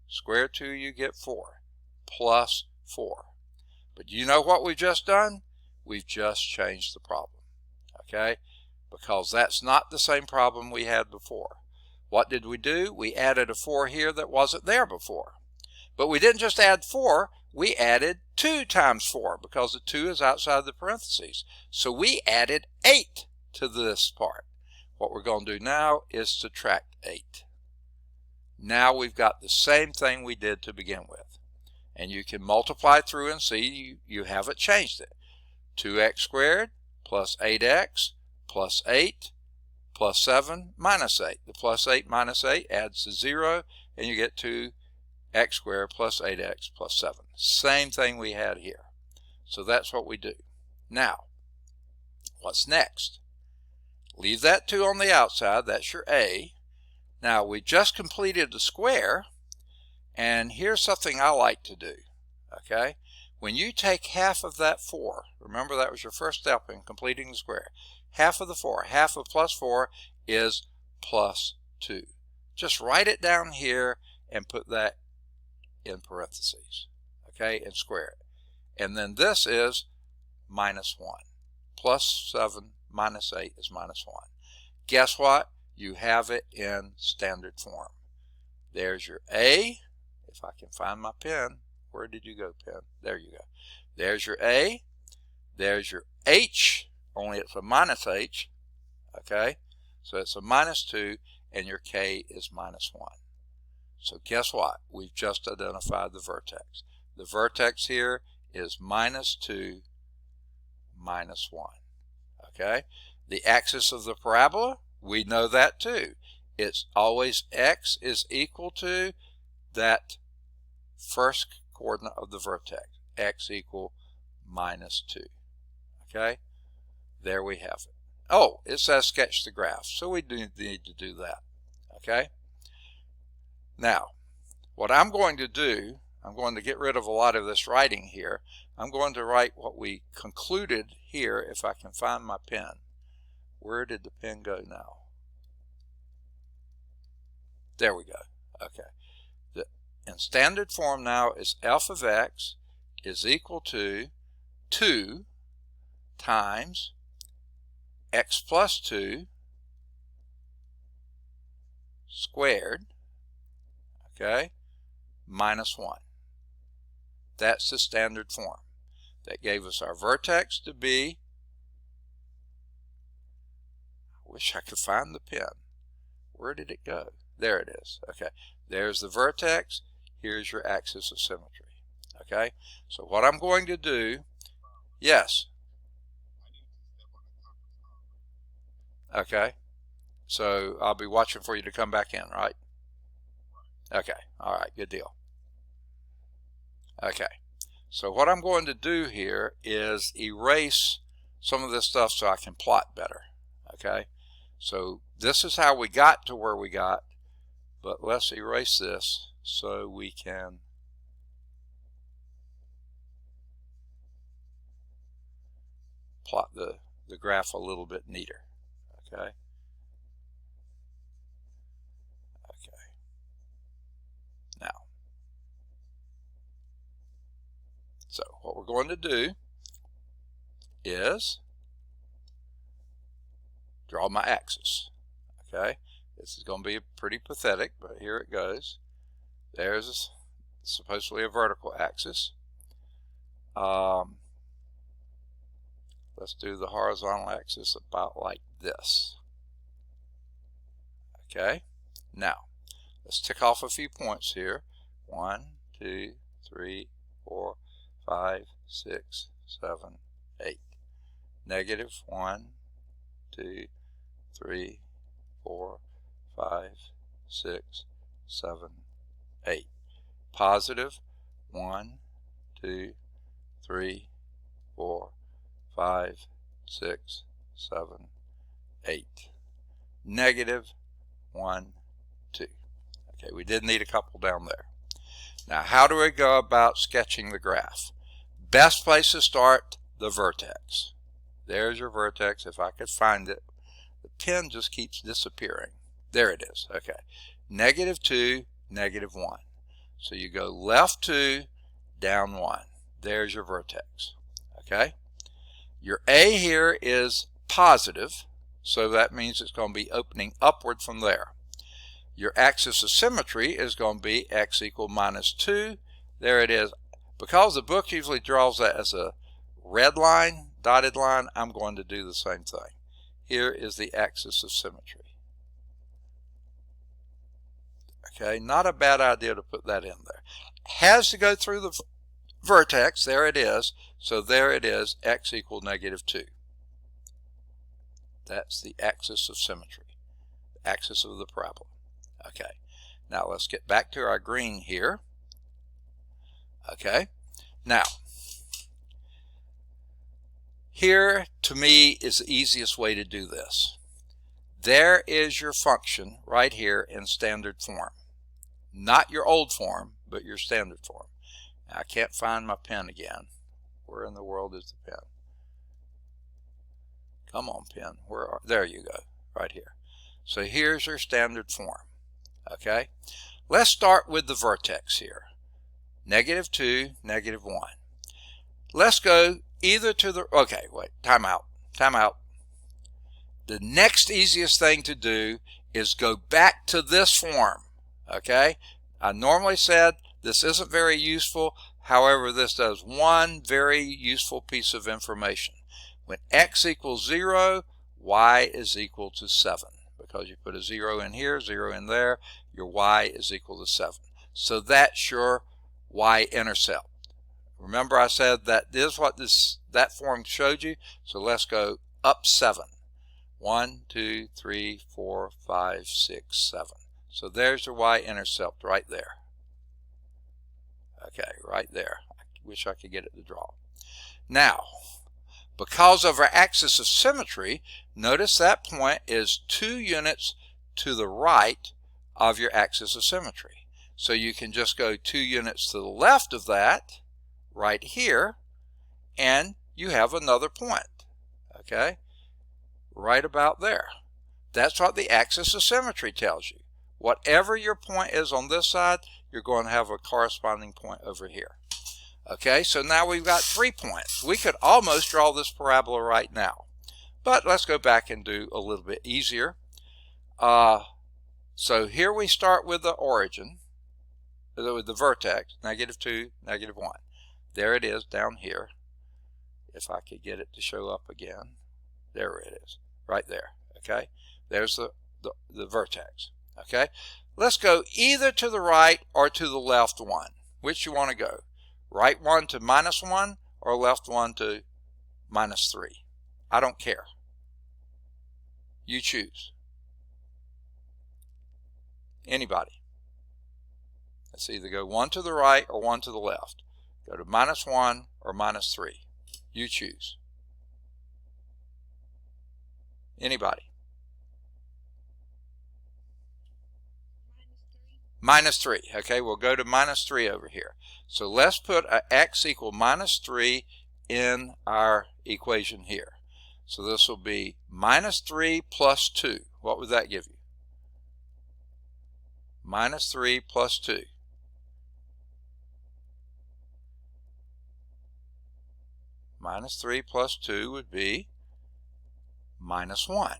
Square 2, you get 4, plus 4. But you know what we've just done? We've just changed the problem, okay? Because that's not the same problem we had before. What did we do? We added a 4 here that wasn't there before. But we didn't just add 4, we added 2 times 4 because the 2 is outside the parentheses. So we added 8 to this part. What we're going to do now is subtract 8. Now we've got the same thing we did to begin with. And you can multiply through and see you haven't changed it. 2x squared plus 8x plus 8 plus 7 minus 8. The plus 8 minus 8 adds to 0, and you get 2x squared plus 8x plus 7. Same thing we had here. So that's what we do. Now, what's next? Leave that 2 on the outside. That's your a. Now, we just completed the square, and here's something I like to do, okay? When you take half of that 4, remember that was your first step in completing the square. Half of the 4, half of plus 4 is plus 2. Just write it down here and put that in parentheses, okay, and square it. And then this is minus 1. Plus 7 minus 8 is minus 1. Guess what? You have it in standard form. There's your a. If I can find my pen. Where did you go, pen? There you go. There's your a. There's your h, only it's a minus h, okay? So it's a minus 2, and your k is minus 1. So guess what? We've just identified the vertex. The vertex here is minus 2, minus 1, okay? The axis of the parabola, we know that too. It's always x is equal to that first coordinate of the vertex, x equal minus 2, okay? There we have it. Oh, it says sketch the graph, so we do need to do that, okay? Now, what I'm going to do, I'm going to get rid of a lot of this writing here. I'm going to write what we concluded here, if I can find my pen. Where did the pen go now? There we go. Okay. In standard form now is f of x is equal to 2 times x plus 2 squared, okay, minus 1. That's the standard form. That gave us our vertex to be, I wish I could find the pen. Where did it go? There it is. Okay, there's the vertex. Here's your axis of symmetry. Okay, so what I'm going to do, yes. Okay, so I'll be watching for you to come back in, right? Okay, all right, good deal. Okay, so what I'm going to do here is erase some of this stuff so I can plot better. Okay, so this is how we got to where we got, but let's erase this so we can plot the graph a little bit neater. Okay. Okay. Now, so what we're going to do is draw my axis. Okay. This is going to be pretty pathetic, but here it goes. There's supposedly a vertical axis. Let's do the horizontal axis about like this. Okay, now let's tick off a few points here. 1, 2, 3, 4, 5, 6, 7, 8. Negative 1, 2, 3, 4, 5, 6, 7, 8. Positive 1, 2, 3, 4, 5, 6, 7, 8. Negative 1, 2. Okay, we did need a couple down there. Now, how do we go about sketching the graph? Best place to start, the vertex. There's your vertex. If I could find it. The pen just keeps disappearing. There it is. Okay. Negative 2, negative 1. So you go left 2, down 1. There's your vertex. Okay. Your A here is positive, so that means it's going to be opening upward from there. Your axis of symmetry is going to be x equal minus 2. There it is. Because the book usually draws that as a red line, dotted line, I'm going to do the same thing. Here is the axis of symmetry. Okay, not a bad idea to put that in there. Has to go through the vertex. There it is. So there it is, x equal negative 2. That's the axis of symmetry, the axis of the parabola. Okay, now let's get back to our green here. Okay, now here to me is the easiest way to do this. There is your function right here in standard form. Not your old form, but your standard form. Now, I can't find my pen again. Where in the world is the pen? Come on, pen. There you go, right here. So here's your standard form. Okay, let's start with the vertex here. Negative 2, negative 1. Let's go either to the, okay, wait, time out. The next easiest thing to do is go back to this form. Okay, I normally said this isn't very useful. However, this does one very useful piece of information. When x equals 0, y is equal to 7. Because you put a 0 in here, 0 in there, your y is equal to 7. So that's your y-intercept. Remember I said that is what that form showed you. So let's go up 7. 1, 2, 3, 4, 5, 6, 7. So there's your y-intercept right there. Okay, right there. I wish I could get it to draw. Now, because of our axis of symmetry, notice that point is 2 units to the right of your axis of symmetry. So you can just go 2 units to the left of that, right here, and you have another point. Okay, right about there. That's what the axis of symmetry tells you. Whatever your point is on this side, you're going to have a corresponding point over here. Okay, so now we've got 3 points. We could almost draw this parabola right now. But let's go back and do a little bit easier. So here we start with the origin, with the vertex, negative 2, negative 1. There it is down here. If I could get it to show up again. There it is, right there. Okay, there's the vertex. Okay, let's go either to the right or to the left 1. Which you want to go? Right 1 to minus 1 or left 1 to minus 3? I don't care. You choose. Anybody. Let's either go 1 to the right or 1 to the left. Go to minus 1 or minus 3. You choose. Anybody. Minus 3. Okay, we'll go to minus 3 over here. So let's put a x equal minus 3 in our equation here. So this will be minus 3 plus 2. What would that give you? Minus 3 plus 2. Minus 3 plus 2 would be minus 1.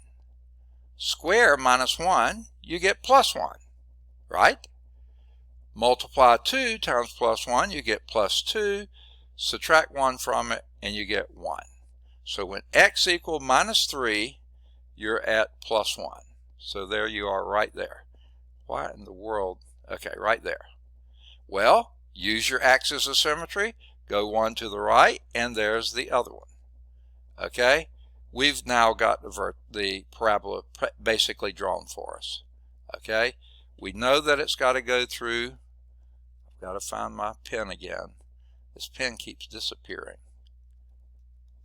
Square minus 1, you get plus 1. Right? Multiply 2 times plus 1, you get plus 2. Subtract 1 from it, and you get 1. So when x equals minus 3, you're at plus 1. So there you are right there. Why in the world? Okay, right there. Well, use your axis of symmetry. Go 1 to the right, and there's the other one. Okay? We've now got the parabola basically drawn for us. Okay? We know that it's got to go through. I've got to find my pen again. This pen keeps disappearing.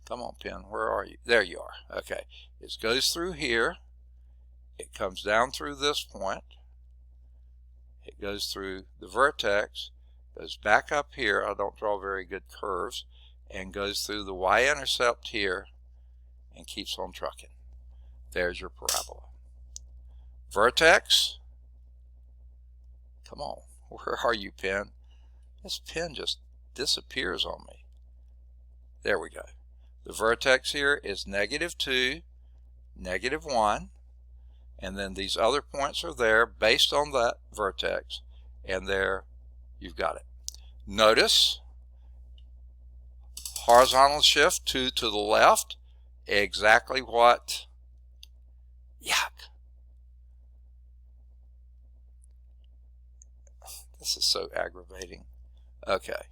Come on, pen, where are you? There you are. Okay, it goes through here. It comes down through this point. It goes through the vertex, goes back up here. I don't draw very good curves, and goes through the y-intercept here and keeps on trucking. There's your parabola. Vertex. Come on, where are you, pen? This pen just disappears on me. There we go. The vertex here is -2, -1, and then these other points are there based on that vertex, and there you've got it. Notice horizontal shift 2 to the left, exactly what, yuck. This is so aggravating. Okay.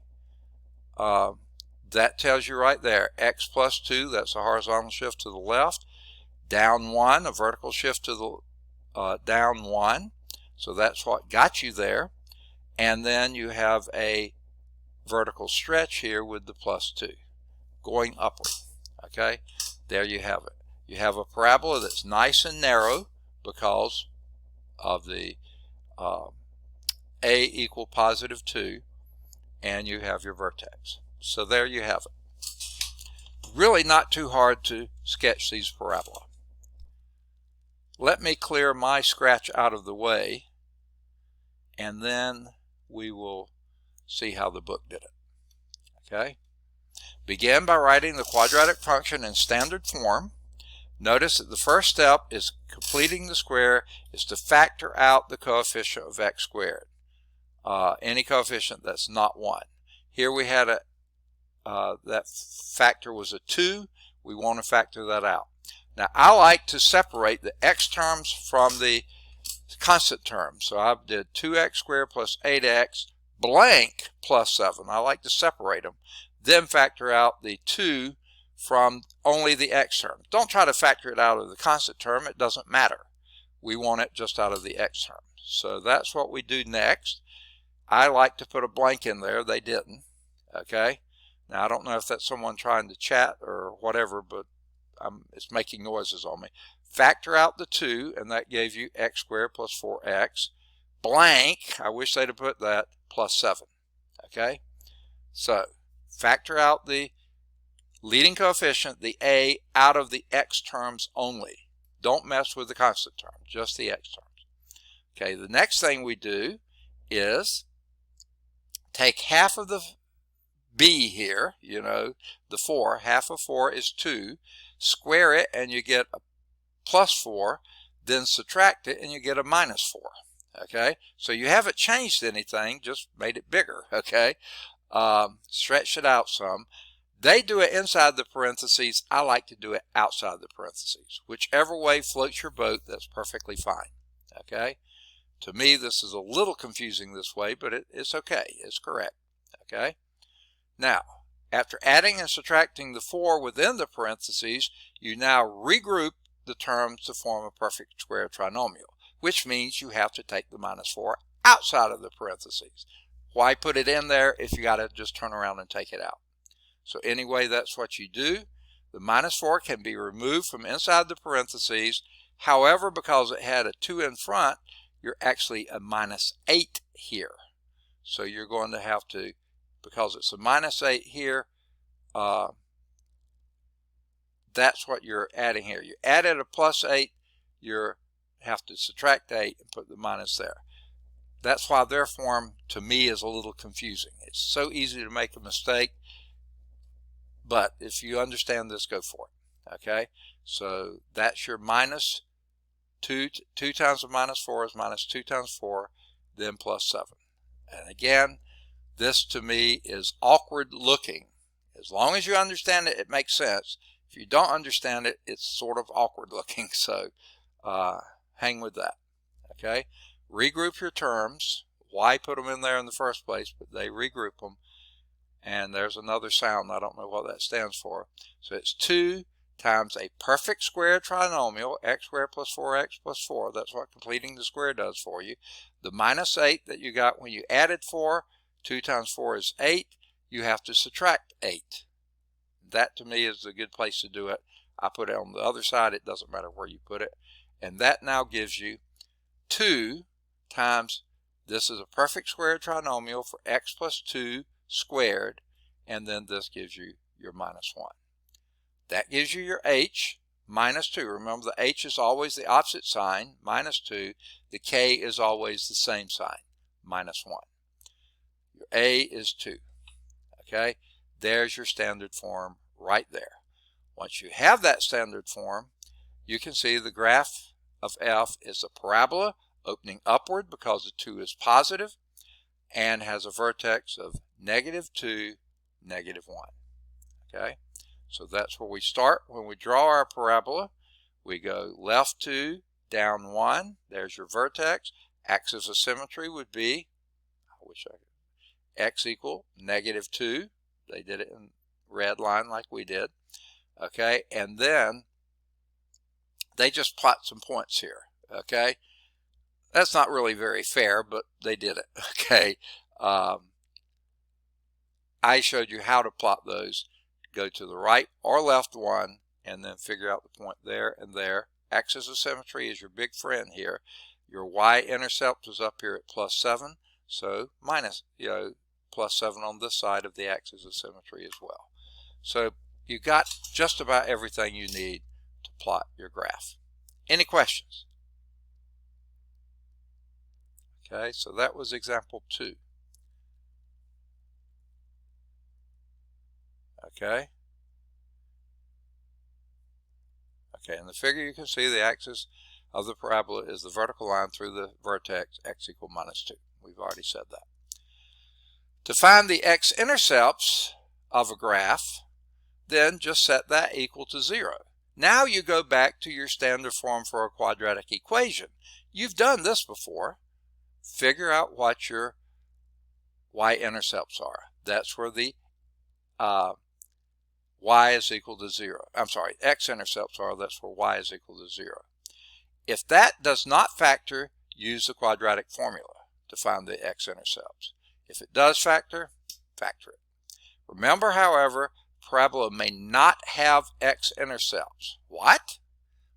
That tells you right there, x plus 2, that's a horizontal shift to the left. Down 1, a vertical shift to the down 1. So that's what got you there. And then you have a vertical stretch here with the +2 going upward. Okay, there you have it. You have a parabola that's nice and narrow because of the a equal +2, and you have your vertex. So there you have it. Really not too hard to sketch these parabola. Let me clear my scratch out of the way, and then we will see how the book did it. Okay? Begin by writing the quadratic function in standard form. Notice that the first step is completing the square is to factor out the coefficient of x squared. Any coefficient that's not 1. Here we had that factor was a 2. We want to factor that out. Now I like to separate the x terms from the constant terms. So I did 2x squared plus 8x blank plus 7. I like to separate them. Then factor out the 2 from only the x term. Don't try to factor it out of the constant term. It doesn't matter. We want it just out of the x term. So that's what we do next. I like to put a blank in there. They didn't. Okay. Now I don't know if that's someone trying to chat or whatever, but it's making noises on me. Factor out the 2, and that gave you x squared plus 4x blank. I wish they'd have put that plus 7. Okay. So factor out the leading coefficient, the a, out of the x terms only. Don't mess with the constant term, just the x terms. Okay. The next thing we do is take half of the b here, you know, the 4, half of 4 is 2, square it and you get a +4, then subtract it and you get a -4. Okay, so you haven't changed anything, just made it bigger. Okay, stretch it out some. They do it inside the parentheses. I like to do it outside the parentheses. Whichever way floats your boat, that's perfectly fine. Okay, to me this is a little confusing this way, but it's okay, it's correct. Okay. Now, after adding and subtracting the 4 within the parentheses, you now regroup the terms to form a perfect square trinomial, which means you have to take the -4 outside of the parentheses. Why put it in there if you got to just turn around and take it out? So anyway, that's what you do. The -4 can be removed from inside the parentheses. However, because it had a 2 in front, you're actually a -8 here. So you're going to have to, because it's a -8 here, that's what you're adding here. You added a +8, you have to subtract 8 and put the minus there. That's why their form, to me, is a little confusing. It's so easy to make a mistake, but if you understand this, go for it. Okay, so that's your -2. 2 times the -4 is -2 times 4, then +7. And again, this to me is awkward looking. As long as you understand it, it makes sense. If you don't understand it, it's sort of awkward looking. So hang with that. Okay, regroup your terms. Why put them in there in the first place? But they regroup them. And there's another sound. I don't know what that stands for. So it's 2 times a perfect square trinomial, x squared plus 4x plus 4. That's what completing the square does for you. The -8 that you got when you added 4, 2 times 4 is 8. You have to subtract 8. That to me is a good place to do it. I put it on the other side. It doesn't matter where you put it. And that now gives you 2 times, this is a perfect square trinomial for x plus 2 squared, and then this gives you your minus 1. That gives you your h, minus 2. Remember, the h is always the opposite sign, minus 2. The k is always the same sign, minus 1. Your a is 2. Okay, there's your standard form right there. Once you have that standard form, you can see the graph of f is a parabola opening upward because the 2 is positive and has a vertex of -2, -1. Okay, so that's where we start. When we draw our parabola, we go left 2, down 1. There's your vertex. Axis of symmetry would be, x equal -2. They did it in red line like we did. Okay, and then they just plot some points here. Okay, that's not really very fair, but they did it. Okay, I showed you how to plot those. Go to the right or left one and then figure out the point there and there. Axis of symmetry is your big friend here. Your y-intercept was up here at +7, so minus, +7 on this side of the axis of symmetry as well. So you got just about everything you need to plot your graph. Any questions? Okay, so that was example 2. Okay. Okay, in the figure you can see the axis of the parabola is the vertical line through the vertex x equal -2. We've already said that. To find the x-intercepts of a graph, then just set that equal to 0. Now you go back to your standard form for a quadratic equation. You've done this before. Figure out what your y-intercepts are. That's where the y is equal to 0. I'm sorry, x-intercepts are. That's where y is equal to 0. If that does not factor, use the quadratic formula to find the x-intercepts. If it does factor, factor it. Remember, however, parabola may not have x-intercepts. What?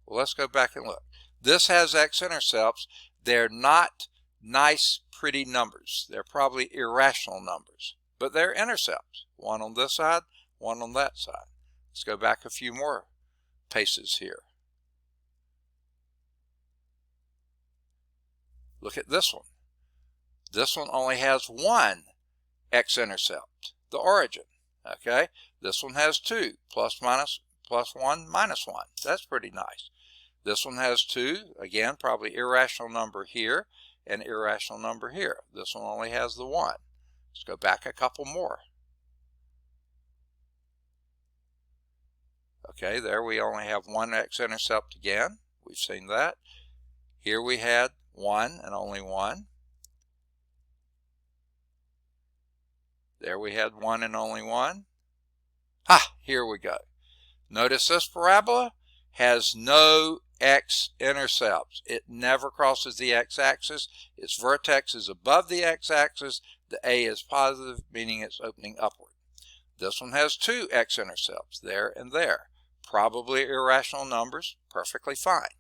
Well, let's go back and look. This has x-intercepts. They're not nice, pretty numbers. They're probably irrational numbers, but they're intercepts. One on this side, one on that side. Let's go back a few more paces here. Look at this one. This one only has one x-intercept, the origin. Okay, this one has 2, plus 1, -1. That's pretty nice. This one has 2, again, probably irrational number here and irrational number here. This one only has the 1. Let's go back a couple more. Okay, there we only have one x-intercept again. We've seen that. Here we had 1 and only 1. There we had 1 and only 1. Here we go. Notice this parabola has no x-intercepts. It never crosses the x-axis. Its vertex is above the x-axis. The a is positive, meaning it's opening upward. This one has 2 x-intercepts, there and there. Probably irrational numbers, perfectly fine.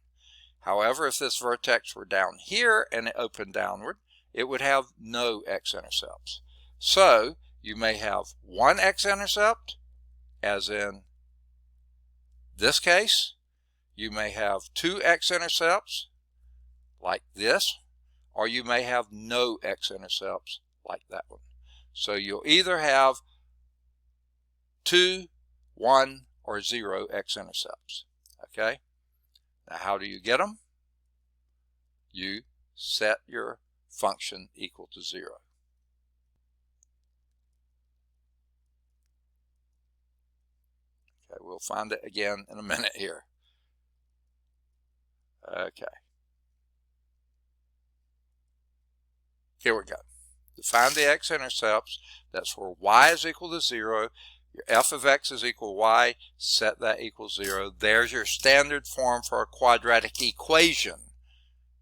However, if this vertex were down here and it opened downward, it would have no x-intercepts. So you may have one x-intercept, as in this case. You may have 2 x-intercepts, like this, or you may have no x-intercepts, like that one. So you'll either have 2, 1, or 0 x-intercepts. Okay? Now how do you get them? You set your function equal to 0. Okay, we'll find it again in a minute here. Okay. Here we go. To find the x-intercepts, that's where y is equal to 0. Your f of x is equal to y. Set that equals 0. There's your standard form for a quadratic equation.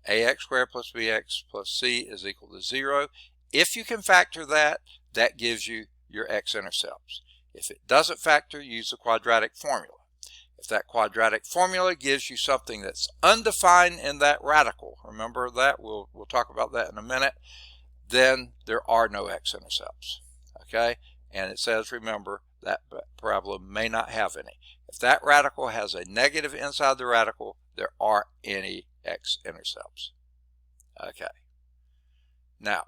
ax squared plus bx plus c is equal to 0. If you can factor that, that gives you your x-intercepts. If it doesn't factor, use the quadratic formula. If that quadratic formula gives you something that's undefined in that radical, remember that, we'll talk about that in a minute, then there are no x-intercepts. Okay, and it says, remember, that parabola may not have any. If that radical has a negative inside the radical, there aren't any x-intercepts. Okay, now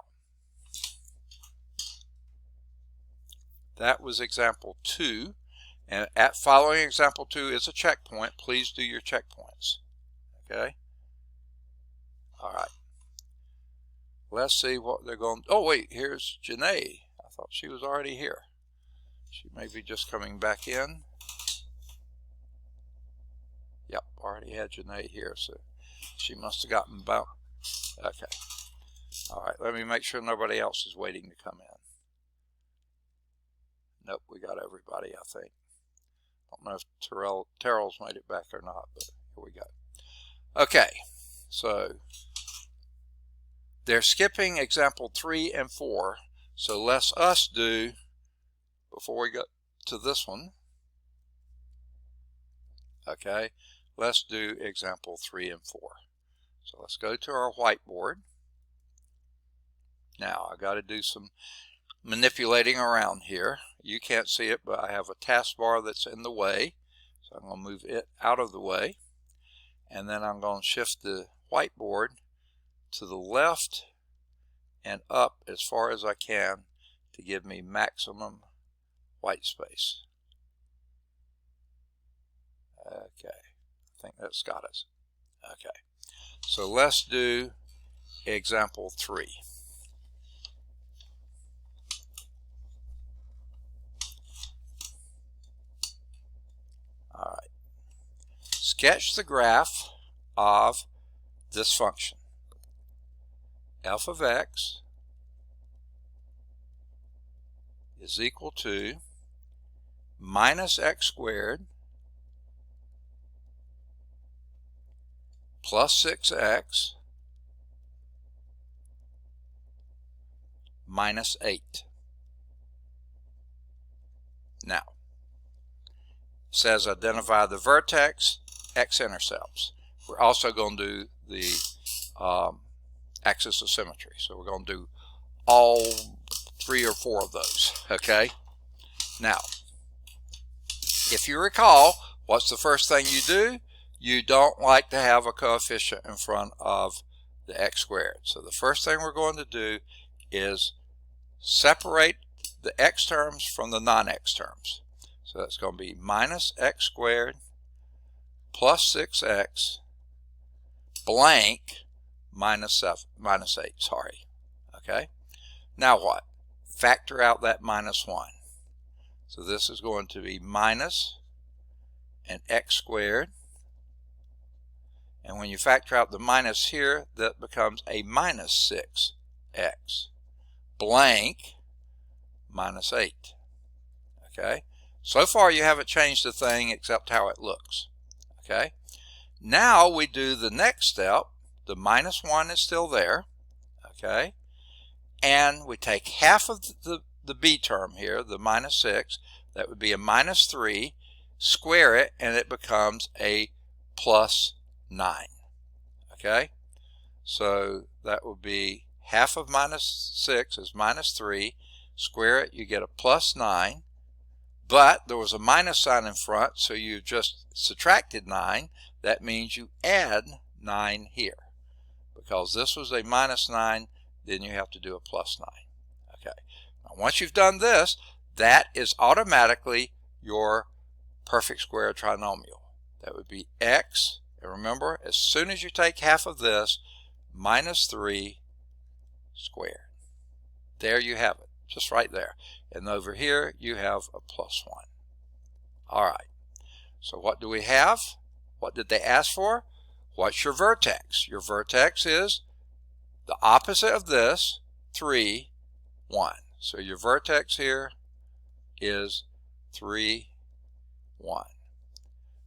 that was example 2, and at following example 2 is a checkpoint. Please do your checkpoints. Okay, all right, let's see what they're going. Oh wait, here's Janae. I thought she was already here. She may be just coming back in. Yep, already had Janae here, so she must have gotten bumped. Okay, all right, let me make sure nobody else is waiting to come in. Nope, we got everybody, I think. Don't know if Terrell's made it back or not, but here we go. Okay, so they're skipping example 3 and 4, so let's us do, before we get to this one, okay, let's do example 3 and 4. So let's go to our whiteboard. Now I got to do some manipulating around here. You can't see it, but I have a taskbar that's in the way, so I'm going to move it out of the way, and then I'm going to shift the whiteboard to the left and up as far as I can to give me maximum white space. Okay, I think that's got us. Okay, so let's do example 3. All right, sketch the graph of this function. F of x is equal to minus x squared plus 6x minus 8. Now, it says identify the vertex, x-intercepts. We're also going to do the axis of symmetry. So we're going to do all 3 or 4 of those. Okay. Now, if you recall, what's the first thing you do? You don't like to have a coefficient in front of the x squared. So the first thing we're going to do is separate the x terms from the non-x terms. So that's going to be minus x squared plus 6x blank minus 8. Sorry. Okay. Now what? Factor out that minus 1. So this is going to be minus an x squared. And when you factor out the minus here, that becomes a minus 6x blank minus 8. Okay. So far you haven't changed a thing except how it looks. Okay. Now we do the next step. The minus 1 is still there. Okay. And we take half of the b term here, the minus 6, that would be a minus 3, square it, and it becomes a plus 9. Okay. So that would be half of minus 6 is minus 3. Square it, you get a plus 9. But there was a minus sign in front, so you just subtracted 9. That means you add 9 here. Because this was a minus 9, then you have to do a plus 9. Okay. Now once you've done this, that is automatically your perfect square trinomial. That would be x, and remember, as soon as you take half of this, minus 3 squared. There you have it, just right there. And over here, you have a plus 1. All right. So what do we have? What did they ask for? What's your vertex? Your vertex is the opposite of this, 3, 1. So your vertex here is 3, 1.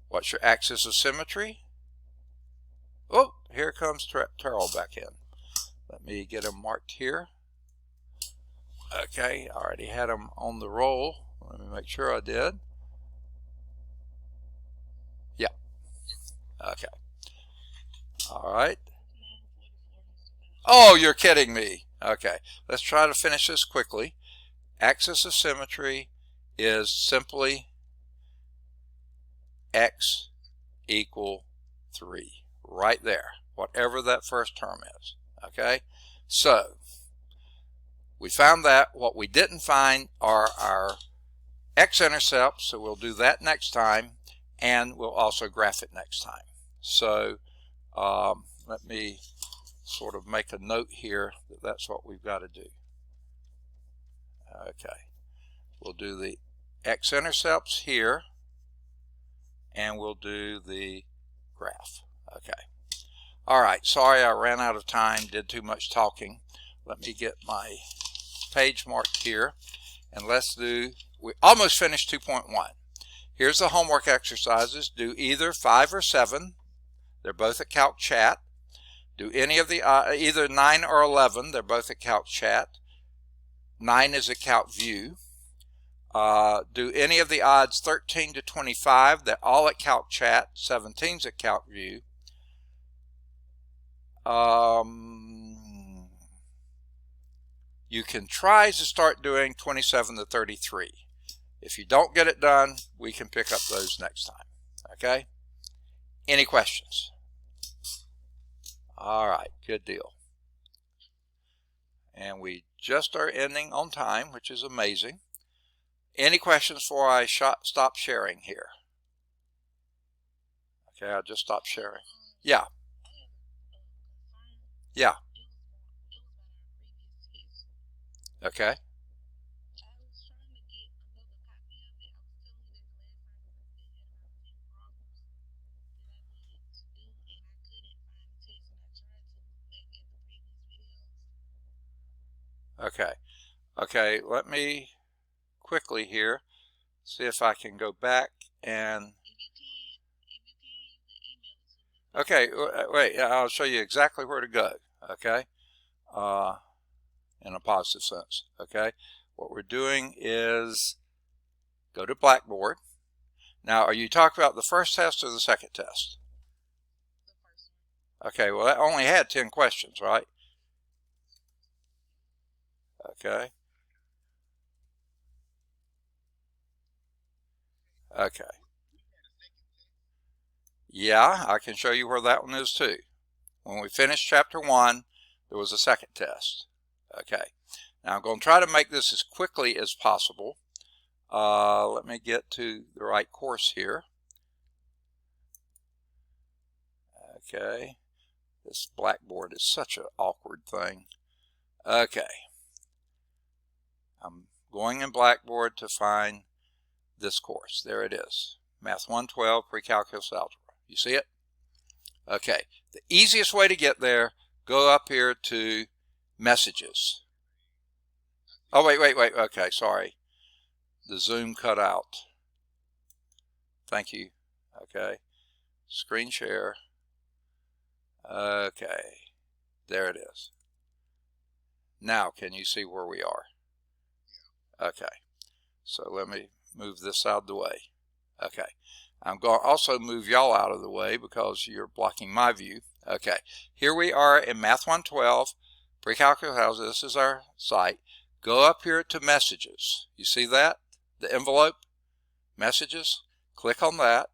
What's your axis of symmetry? Oh, here comes Terrell back in. Let me get him marked here. Okay, I already had him on the roll. let me make sure I did. Yeah. Okay. All right. Oh, you're kidding me. Okay. Let's try to finish this quickly. Axis of symmetry is simply x equal 3. Right there. Whatever that first term is. Okay. So, we found that. What we didn't find are our x-intercepts, so we'll do that next time, and we'll also graph it next time. So let me sort of make a note here that that's what we've got to do. Okay, we'll do the x-intercepts here, and we'll do the graph. Okay. All right, sorry I ran out of time, did too much talking. Let me get my page marked here, and let's do, we almost finished 2.1. Here's the homework exercises. Do either 5 or 7. They're both at Calc Chat. Do any of the, either 9 or 11. They're both at Calc Chat. 9 is at Calc View. Do any of the odds 13 to 25. They're all at Calc Chat. 17's at Calc View. You can try to start doing 27 to 33. If you don't get it done, we can pick up those next time. Okay? Any questions? All right, good deal. And we just are ending on time, which is amazing. Any questions before I stop sharing here? Okay, I'll just stop sharing. Yeah. Yeah. Okay. Okay. Okay, let me quickly here see if I can go back and okay, wait, I'll show you exactly where to go. Okay. In a positive sense. Okay. What we're doing is go to Blackboard. Now, are you talking about the first test or the second test? Okay, well, that only had 10 questions, right? Okay. Okay. Yeah, I can show you where that one is too. When we finished chapter 1, there was a second test. Okay. Now, I'm going to try to make this as quickly as possible. Let me get to the right course here. Okay. This Blackboard is such an awkward thing. Okay. I'm going in Blackboard to find this course. There it is. Math 112 Pre-Calculus Algebra. You see it? Okay. The easiest way to get there, go up here to Messages. Oh, wait. Okay, sorry. The Zoom cut out. Thank you. Okay. Screen share. Okay. There it is. Now, can you see where we are? Okay. So let me move this out of the way. Okay. I'm going to also move y'all out of the way because you're blocking my view. Okay. Here we are in Math 112. Pre-Calculus Algebra. This is our site. Go up here to Messages. You see that? The envelope? Messages. Click on that.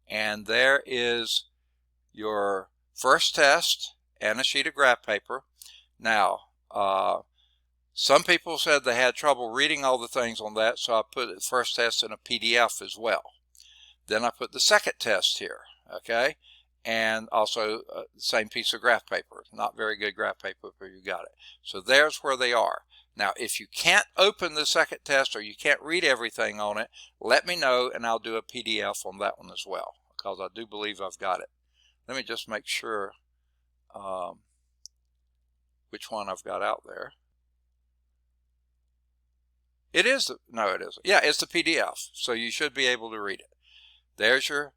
And there is your first test and a sheet of graph paper. Now, some people said they had trouble reading all the things on that, so I put the first test in a PDF as well. Then I put the second test here, okay? And also the same piece of graph paper. Not very good graph paper, but you got it. So there's where they are. Now, if you can't open the second test or you can't read everything on it, let me know and I'll do a PDF on that one as well, because I do believe I've got it. Let me just make sure which one I've got out there. It is, no it isn't. Yeah, it's the PDF, so you should be able to read it. There's your,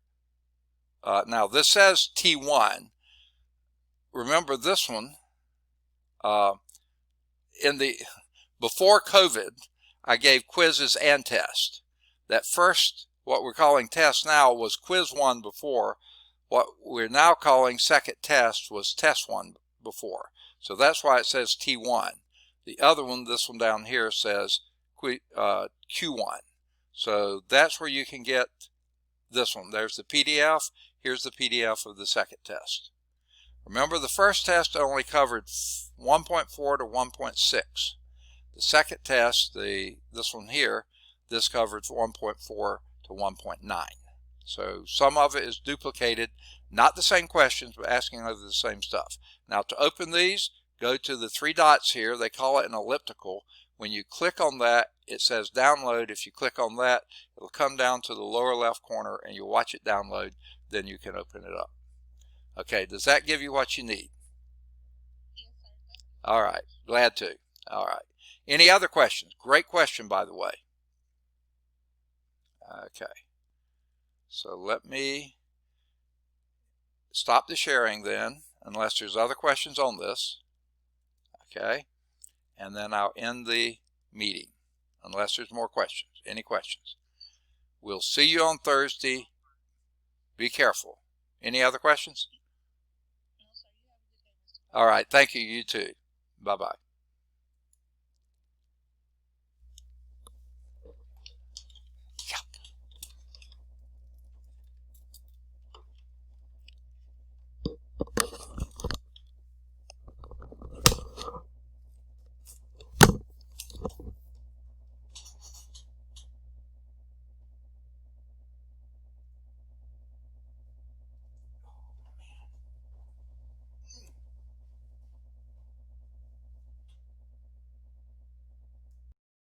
now this says T1. Remember this one, before COVID, I gave quizzes and tests. That first, what we're calling test now, was quiz 1 before. What we're now calling second test was test 1 before. So that's why it says T1. The other one, this one down here, says Q1. So that's where you can get this one. There's the PDF. Here's the PDF of the second test. Remember, the first test only covered 1.4 to 1.6. The second test, this one here, this covered 1.4 to 1.9. So some of it is duplicated, not the same questions, but asking over the same stuff. Now to open these, go to the 3 dots here. They call it an elliptical. When you click on that, it says download. If you click on that, it'll come down to the lower left corner and you'll watch it download. Then you can open it up. Okay, does that give you what you need? All right, glad to. All right. Any other questions? Great question, by the way. Okay. So let me stop the sharing then, unless there's other questions on this. Okay. And then I'll end the meeting, unless there's more questions. Any questions? We'll see you on Thursday. Be careful. Any other questions? All right. Thank you. You too. Bye-bye.